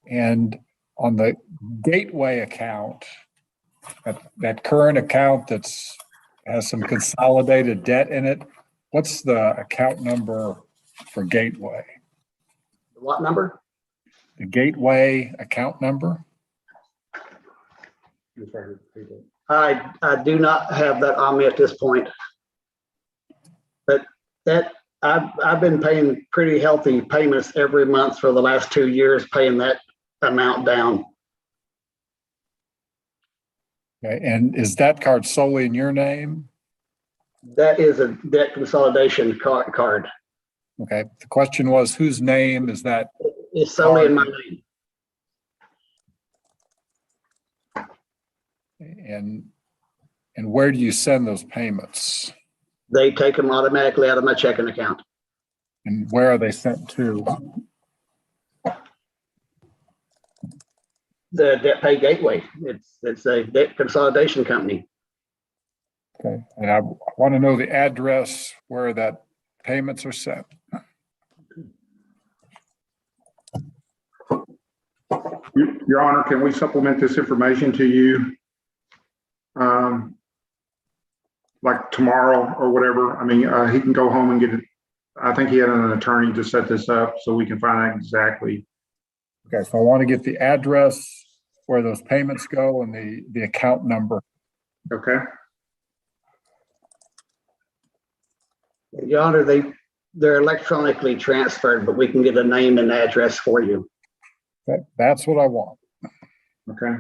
And on the gateway account, that current account has some consolidated debt in it, what's the account number for gateway? What number? The gateway account number? I do not have that on me at this point. But that I've been paying pretty healthy payments every month for the last 2 years, paying that amount down. Okay, and is that card solely in your name? That is a debt consolidation card. Okay, the question was, whose name is that? It's solely in my name. And where do you send those payments? They take them automatically out of my checking account. And where are they sent to? The Debt Pay Gateway. It's a debt consolidation company. Okay, and I want to know the address where that payments are sent. Your Honor, can we supplement this information to you? Like tomorrow or whatever? I mean, he can go home and get it. I think he had an attorney to set this up so we can find out exactly. Okay, so I want to get the address where those payments go and the account number. Okay. Your Honor, they're electronically transferred, but we can get a name and address for you. That's what I want. Okay.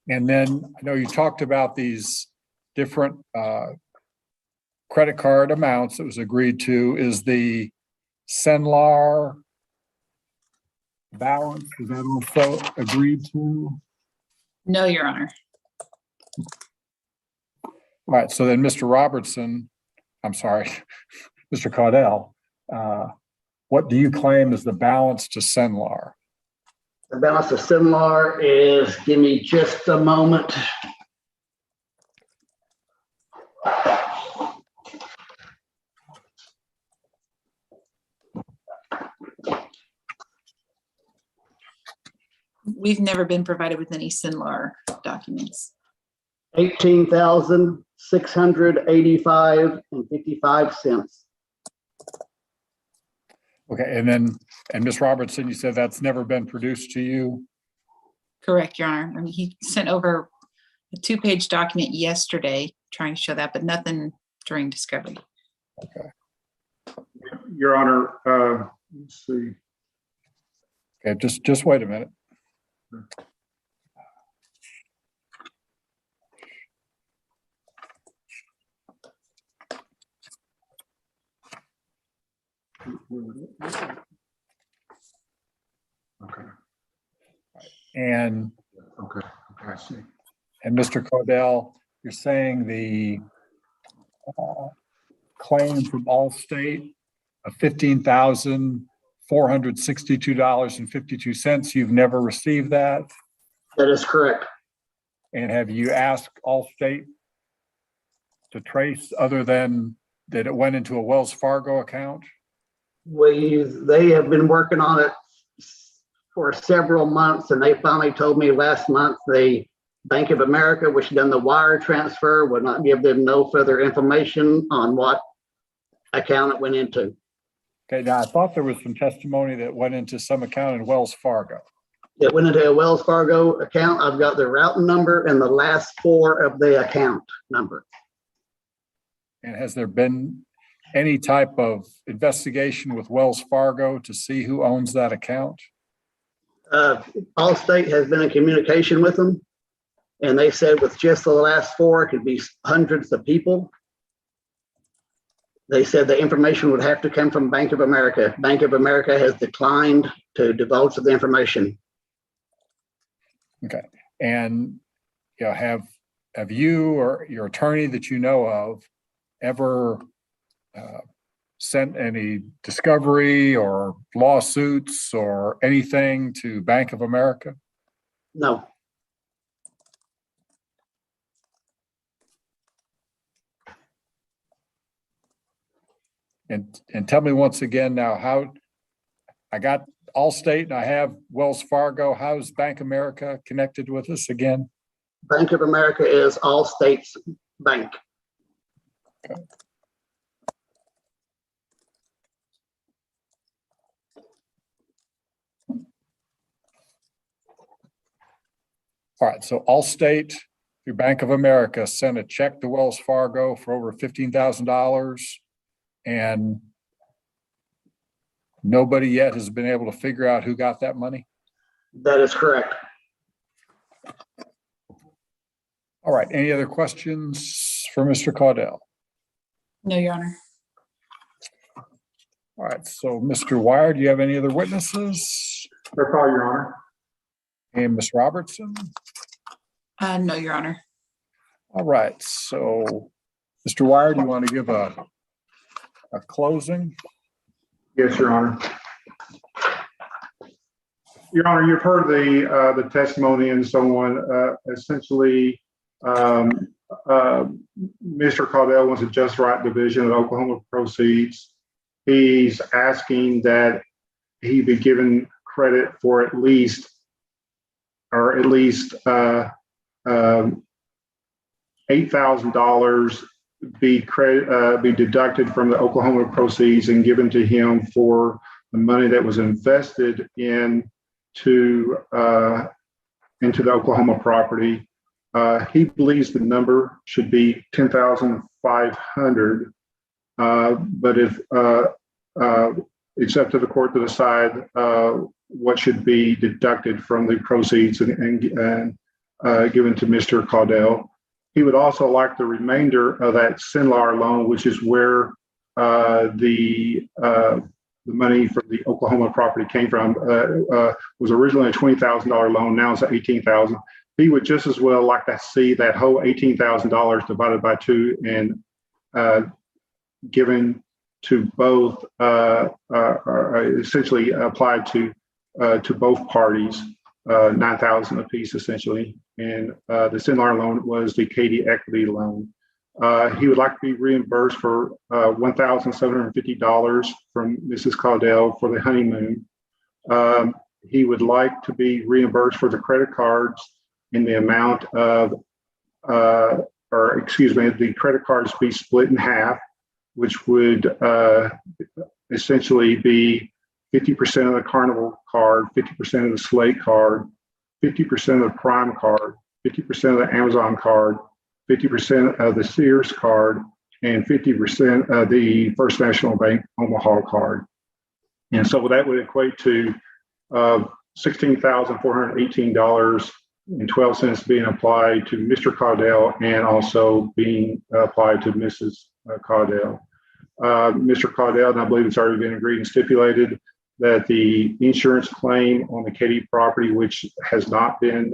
And then I know you talked about these different credit card amounts that was agreed to. Is the Cenlar balance, is that also agreed to? No, Your Honor. All right, so then Mr. Robertson, I'm sorry, Mr. Codell, what do you claim is the balance to Cenlar? The balance of Cenlar is, give me just a moment. We've never been provided with any Cenlar documents. $18,685.55. Okay, and Ms. Robertson, you said that's never been produced to you? Correct, Your Honor. I mean, he sent over a 2-page document yesterday trying to show that, but nothing during discovery. Okay. Your Honor, let's see. Okay, just wait a minute. Okay. And Okay. I see. And Mr. Codell, you're saying the claim from Allstate of $15,462.52, you've never received that? That is correct. And have you asked Allstate to trace, other than that it went into a Wells Fargo account? They have been working on it for several months, and they finally told me last month the Bank of America, which done the wire transfer, would not give them no further information on what account it went into. Okay, now I thought there was some testimony that went into some account in Wells Fargo. It went into a Wells Fargo account. I've got the routing number and the last four of the account number. And has there been any type of investigation with Wells Fargo to see who owns that account? Allstate has been in communication with them, and they said with just the last four, it could be hundreds of people. They said the information would have to come from Bank of America. Bank of America has declined to divulge the information. Okay, and you know, have you or your attorney that you know of ever sent any discovery or lawsuits or anything to Bank of America? No. And tell me once again now how I got Allstate and I have Wells Fargo. How is Bank of America connected with us again? Bank of America is Allstate's bank. Okay. All right, so Allstate through Bank of America sent a check to Wells Fargo for over $15,000, and nobody yet has been able to figure out who got that money? That is correct. All right, any other questions for Mr. Codell? No, Your Honor. All right, so Mr. Wire, do you have any other witnesses? That's all, Your Honor. And Ms. Robertson? No, Your Honor. All right, so Mr. Wire, do you want to give a closing? Yes, Your Honor. Your Honor, you've heard the testimony and so on. Essentially, Mr. Cordell wants a just right division of Oklahoma proceeds. He's asking that he be given credit for at least $8,000 be deducted from the Oklahoma proceeds and given to him for the money that was invested into the Oklahoma property. He believes the number should be $10,500, but if it's up to the court to decide what should be deducted from the proceeds and given to Mr. Codell. He would also like the remainder of that Sinlar loan, which is where the money from the Oklahoma property came from. Was originally a $20,000 loan. Now it's $18,000. He would just as well like to see that whole $18,000 divided by two and given to both, essentially applied to both parties, $9,000 apiece essentially. And the Sinlar loan was the Katie equity loan. He would like to be reimbursed for $1,750 from Mrs. Codell for the honeymoon. He would like to be reimbursed for the credit cards in the amount of, the credit cards be split in half, which would essentially be 50% of the Carnival card, 50% of the Slate card, 50% of the Prime card, 50% of the Amazon card, 50% of the Sears card, and 50% of the First National Bank Omaha card. And so that would equate to $16,418.12 being applied to Mr. Codell and also being applied to Mrs. Codell. Mr. Codell, and I believe it's already been agreed and stipulated that the insurance claim on the Katy property, which has not been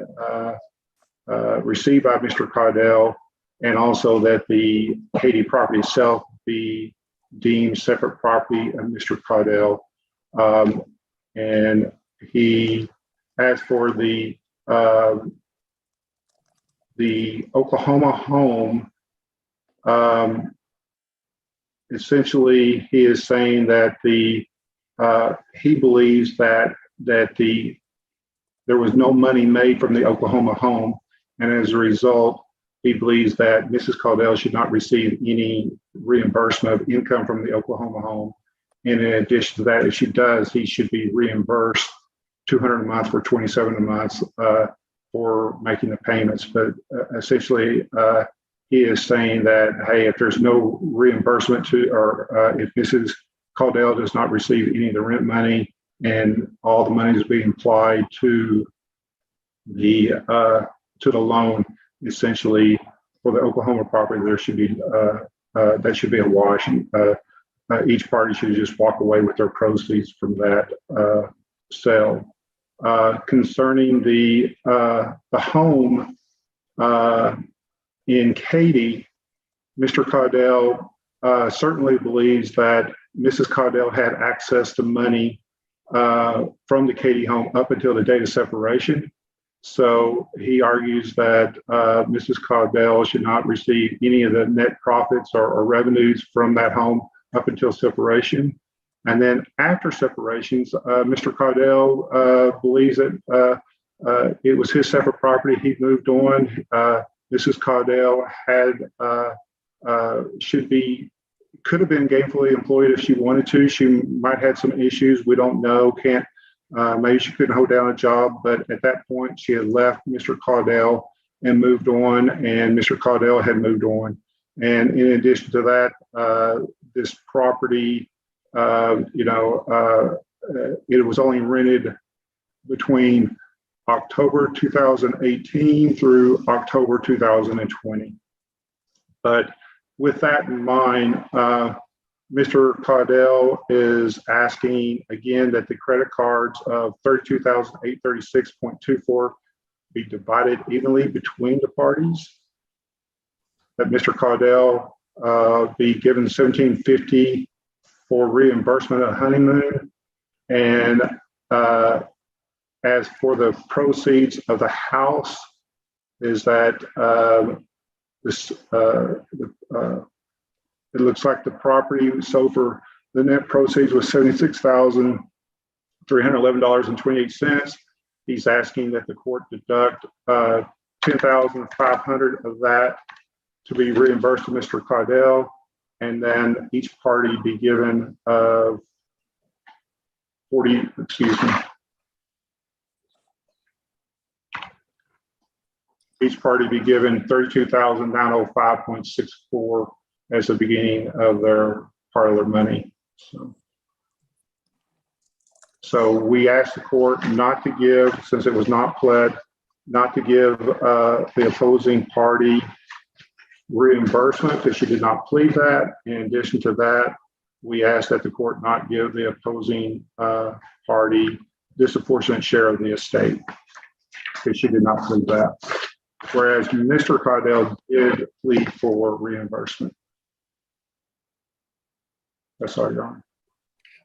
received by Mr. Codell, and also that the Katy property itself be deemed separate property of Mr. Codell. And he asked for the Oklahoma home. Essentially, he is saying that the he believes that there was no money made from the Oklahoma home, and as a result, he believes that Mrs. Codell should not receive any reimbursement of income from the Oklahoma home. And in addition to that, if she does, he should be reimbursed $200 a month for 27 months for making the payments. But essentially, he is saying that, hey, if there's no reimbursement if Mrs. Codell does not receive any of the rent money and all the money is being applied to the loan, essentially for the Oklahoma property, there should be that should be a wash. Each party should just walk away with their proceeds from that sale. Concerning the home in Katy, Mr. Codell certainly believes that Mrs. Codell had access to money from the Katy home up until the date of separation. So he argues that Mrs. Codell should not receive any of the net profits or revenues from that home up until separation. And then after separations, Mr. Codell believes that it was his separate property. He moved on. Mrs. Codell could have been gainfully employed if she wanted to. She might have some issues. We don't know. Maybe she couldn't hold down a job, but at that point she had left Mr. Codell and moved on, and Mr. Codell had moved on. And in addition to that, this property, it was only rented between October 2018 through October 2020. But with that in mind, Mr. Codell is asking again that the credit cards of $32,836.24 be divided evenly between the parties. That Mr. Codell be given $1,750 for reimbursement of Honeymoon, and as for the proceeds of the house, is that it looks like the property sold for the net proceeds was $76,311.28. He's asking that the court deduct $10,500 of that to be reimbursed to Mr. Codell, and then each party be given each party be given $32,905.64 as the beginning of their part of their money. So we asked the court not to give, since it was not pled, not to give the opposing party reimbursement because she did not plead that. In addition to that, we asked that the court not give the opposing party disproportionate share of the estate because she did not plead that. Whereas Mr. Codell did plead for reimbursement. That's all, Your Honor.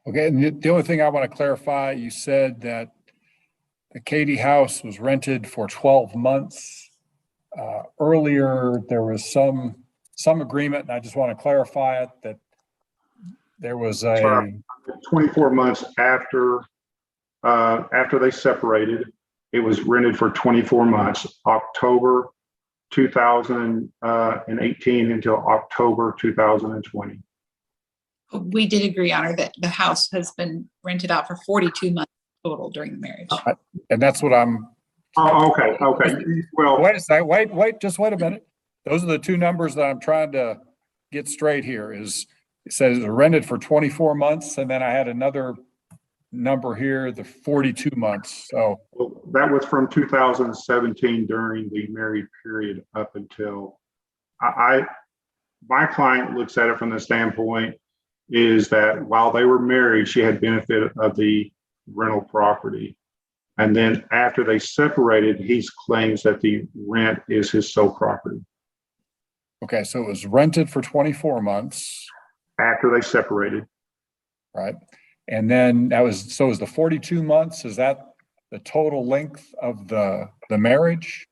Okay, and the only thing I want to clarify, you said that the Katy house was rented for 12 months. Earlier, there was some agreement, and I just want to clarify it, that there was a 24 months after they separated. It was rented for 24 months, October 2018 until October 2020. We did agree, Honor, that the house has been rented out for 42 months total during the marriage. and that's what I'm. Oh, okay. Well, Wait a second. Just wait a minute. Those are the two numbers that I'm trying to get straight here. It says rented for 24 months, and then I had another number here, the 42 months. So that was from 2017 during the married period up until my client looks at it from the standpoint is that while they were married, she had benefit of the rental property. And then after they separated, he claims that the rent is his sole property. okay, so it was rented for 24 months. After they separated. Right. And then is the 42 months, is that the total length of the marriage?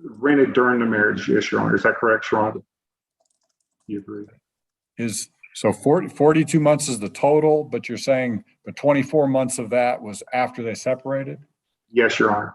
Rented during the marriage, yes, Your Honor. Is that correct, Sharonda? You agree? So 42 months is the total, but you're saying the 24 months of that was after they separated? Yes, Your Honor.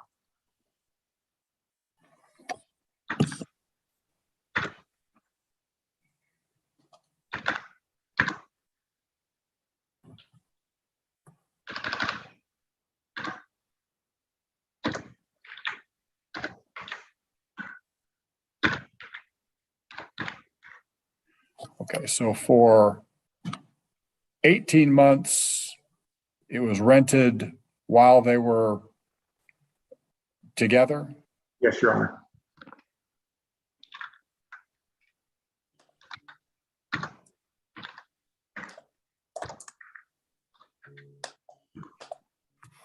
Okay, so for 18 months, it was rented while they were together? Yes, Your Honor.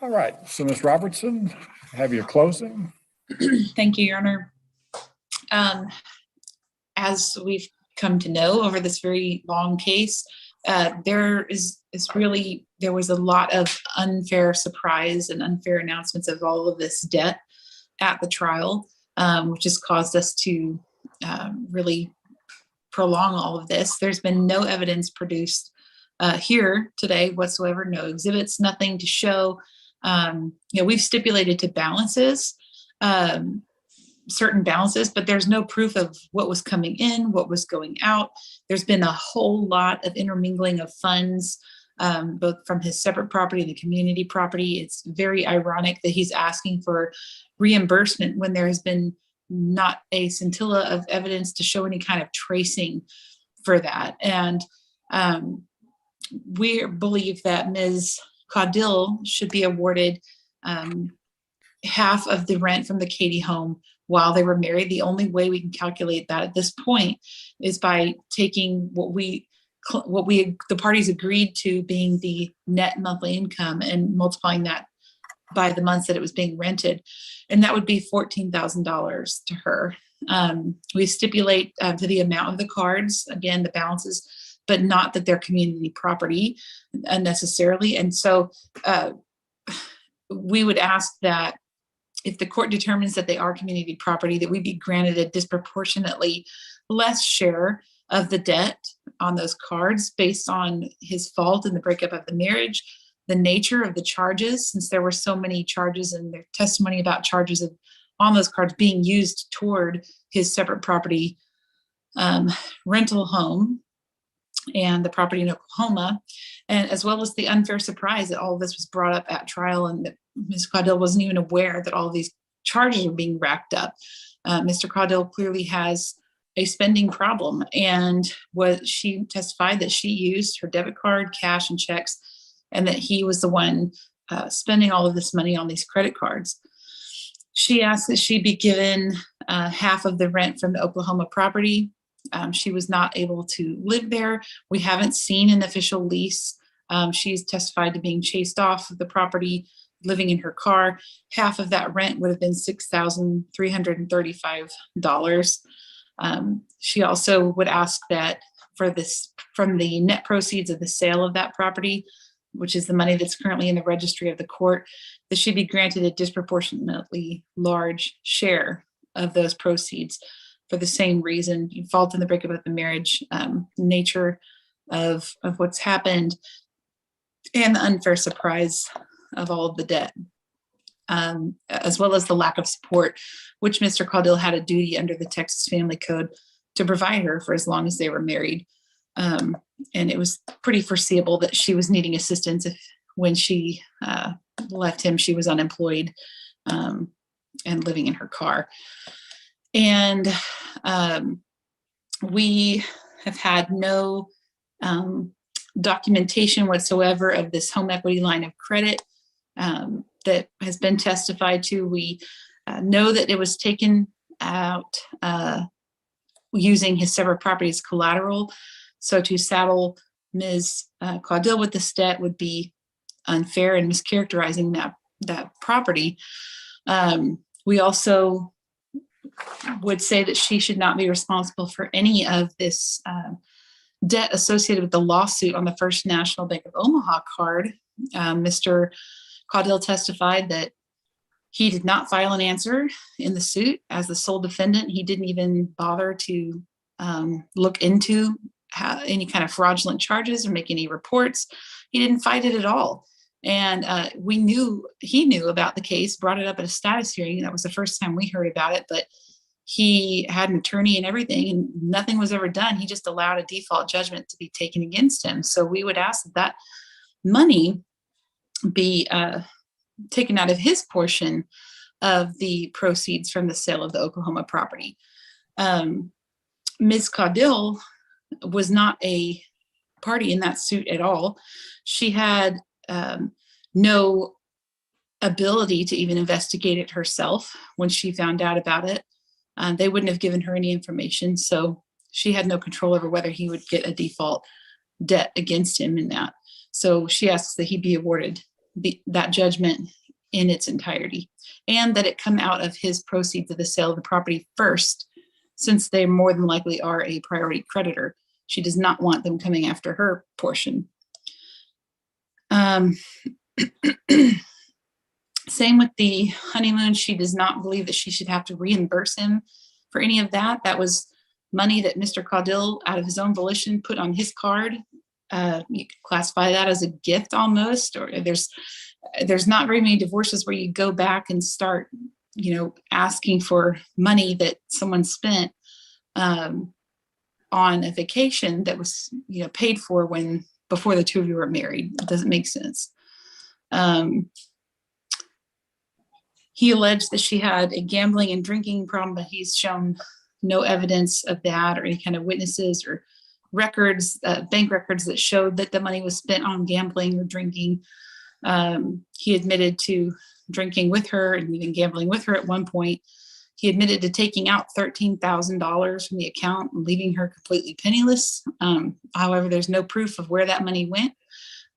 All right, so Ms. Robertson, have your closing? Thank you, Your Honor. As we've come to know over this very long case, there was a lot of unfair surprise and unfair announcements of all of this debt at the trial, which has caused us to really prolong all of this. There's been no evidence produced here today whatsoever, no exhibits, nothing to show. We've stipulated to balances, certain balances, but there's no proof of what was coming in, what was going out. There's been a whole lot of intermingling of funds, both from his separate property and the community property. It's very ironic that he's asking for reimbursement when there has been not a scintilla of evidence to show any kind of tracing for that. And we believe that Ms. Codell should be awarded half of the rent from the Katie home while they were married. The only way we can calculate that at this point is by taking what the parties agreed to being the net monthly income and multiplying that by the months that it was being rented. And that would be $14,000 to her. We stipulate to the amount of the cards, again, the balances, but not that they're community property necessarily. And so we would ask that if the court determines that they are community property, that we be granted a disproportionately less share of the debt on those cards based on his fault in the breakup of the marriage, the nature of the charges, since there were so many charges and their testimony about charges on those cards being used toward his separate property rental home and the property in Oklahoma, and as well as the unfair surprise that all of this was brought up at trial and that Ms. Codell wasn't even aware that all of these charges were being racked up. Mr. Codell clearly has a spending problem, and she testified that she used her debit card, cash, and checks, and that he was the one spending all of this money on these credit cards. She asked that she be given half of the rent from the Oklahoma property. She was not able to live there. We haven't seen an official lease. She's testified to being chased off of the property, living in her car. Half of that rent would have been $6,335. She also would ask that from the net proceeds of the sale of that property, which is the money that's currently in the registry of the court, that she be granted a disproportionately large share of those proceeds for the same reason, fault in the breakup of the marriage, nature of what's happened, and the unfair surprise of all of the debt, as well as the lack of support, which Mr. Codell had a duty under the Texas Family Code to provide her for as long as they were married. And it was pretty foreseeable that she was needing assistance when she left him, she was unemployed and living in her car. And we have had no documentation whatsoever of this home equity line of credit that has been testified to. We know that it was taken out using his separate property as collateral. So to saddle Ms. Codell with this debt would be unfair and mischaracterizing that property. We also would say that she should not be responsible for any of this debt associated with the lawsuit on the First National Bank of Omaha card. Mr. Codell testified that he did not file an answer in the suit as the sole defendant. He didn't even bother to look into any kind of fraudulent charges or make any reports. He didn't fight it at all. And he knew about the case, brought it up at a status hearing. That was the first time we heard about it, but he had an attorney and everything, and nothing was ever done. He just allowed a default judgment to be taken against him. So we would ask that money be taken out of his portion of the proceeds from the sale of the Oklahoma property. Ms. Codell was not a party in that suit at all. She had no ability to even investigate it herself when she found out about it. They wouldn't have given her any information, so she had no control over whether he would get a default debt against him in that. So she asks that he be awarded that judgment in its entirety, and that it come out of his proceeds of the sale of the property first, since they more than likely are a priority creditor. She does not want them coming after her portion. Same with the honeymoon. She does not believe that she should have to reimburse him for any of that. That was money that Mr. Codell, out of his own volition, put on his card. You could classify that as a gift almost, or there's not very many divorces where you go back and start, asking for money that someone spent on a vacation that was, paid for before the two of you were married. It doesn't make sense. He alleged that she had a gambling and drinking problem, but he's shown no evidence of that or any kind of witnesses or records, bank records that showed that the money was spent on gambling or drinking. He admitted to drinking with her and even gambling with her at one point. He admitted to taking out $13,000 from the account and leaving her completely penniless. However, there's no proof of where that money went.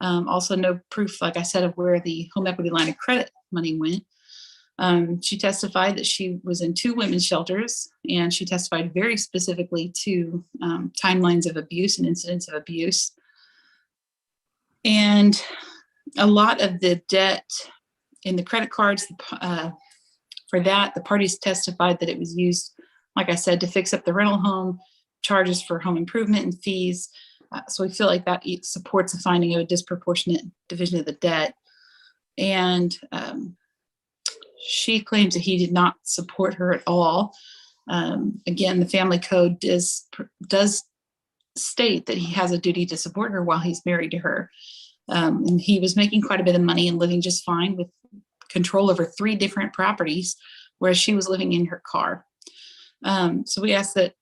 Also no proof, like I said, of where the home equity line of credit money went. She testified that she was in 2 women's shelters, and she testified very specifically to timelines of abuse and incidents of abuse. And a lot of the debt in the credit cards, for that, the parties testified that it was used, like I said, to fix up the rental home, charges for home improvement and fees. So we feel like that supports the finding of a disproportionate division of the debt. And she claims that he did not support her at all. Again, the family code does state that he has a duty to support her while he's married to her. And he was making quite a bit of money and living just fine with control over 3 different properties, whereas she was living in her car. So we ask that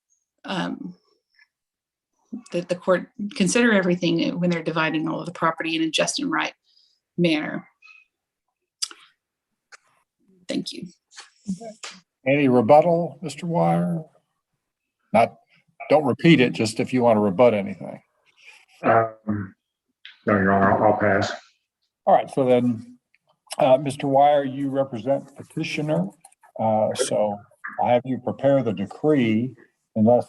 that the court consider everything when they're dividing all of the property in a just and right manner. Thank you. Any rebuttal, Mr. Wire? Don't repeat it, just if you want to rebut anything. No, Your Honor, I'll pass. All right, so then, Mr. Wire, you represent petitioner. So I'll have you prepare the decree, unless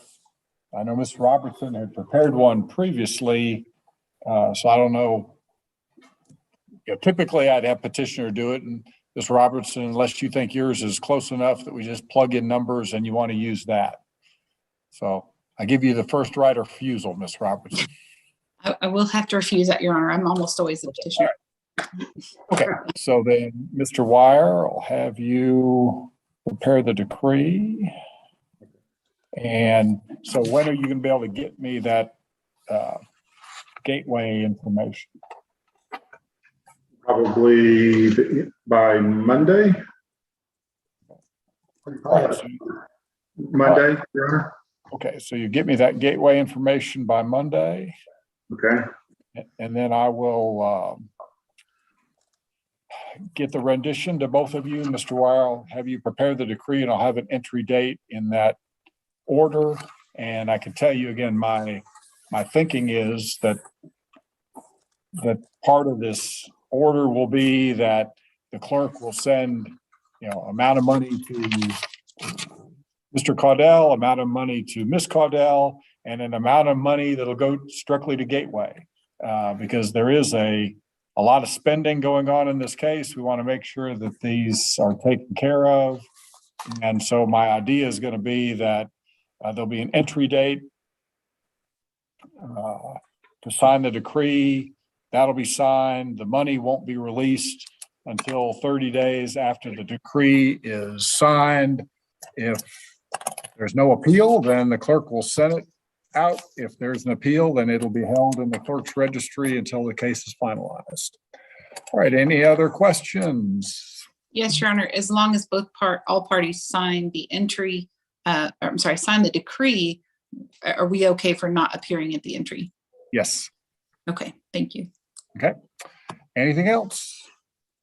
I know Ms. Robertson had prepared one previously. So I don't know. Typically I'd have petitioner do it, and Ms. Robertson, unless you think yours is close enough that we just plug in numbers and you want to use that. So I give you the first right of refusal, Ms. Robertson. I will have to refuse that, Your Honor. I'm almost always the petitioner. Okay, so then, Mr. Wire, I'll have you prepare the decree. And so when are you going to be able to get me that gateway information? Probably by Monday. Monday, Your Honor. Okay, so you get me that gateway information by Monday. Okay. And then I will get the rendition to both of you. Mr. Wire, I'll have you prepare the decree, and I'll have an entry date in that order. And I can tell you again, my thinking is that part of this order will be that the clerk will send, amount of money to Mr. Codell, amount of money to Miss Codell, and an amount of money that'll go strictly to Gateway, because there is a lot of spending going on in this case. We want to make sure that these are taken care of. And so my idea is going to be that there'll be an entry date to sign the decree. That'll be signed. The money won't be released until 30 days after the decree is signed. If there's no appeal, then the clerk will send it out. If there's an appeal, then it'll be held in the clerk's registry until the case is finalized. All right, any other questions? Yes, Your Honor, as long as all parties sign the entry, sign the decree, are we okay for not appearing at the entry? Yes. Okay, thank you. Okay. Anything else?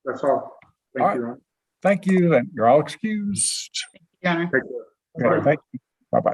That's all. All Thank right. you. Ron. Thank you. Then you're all excused. Your Honor. Take care. Okay, thank you. Bye-bye.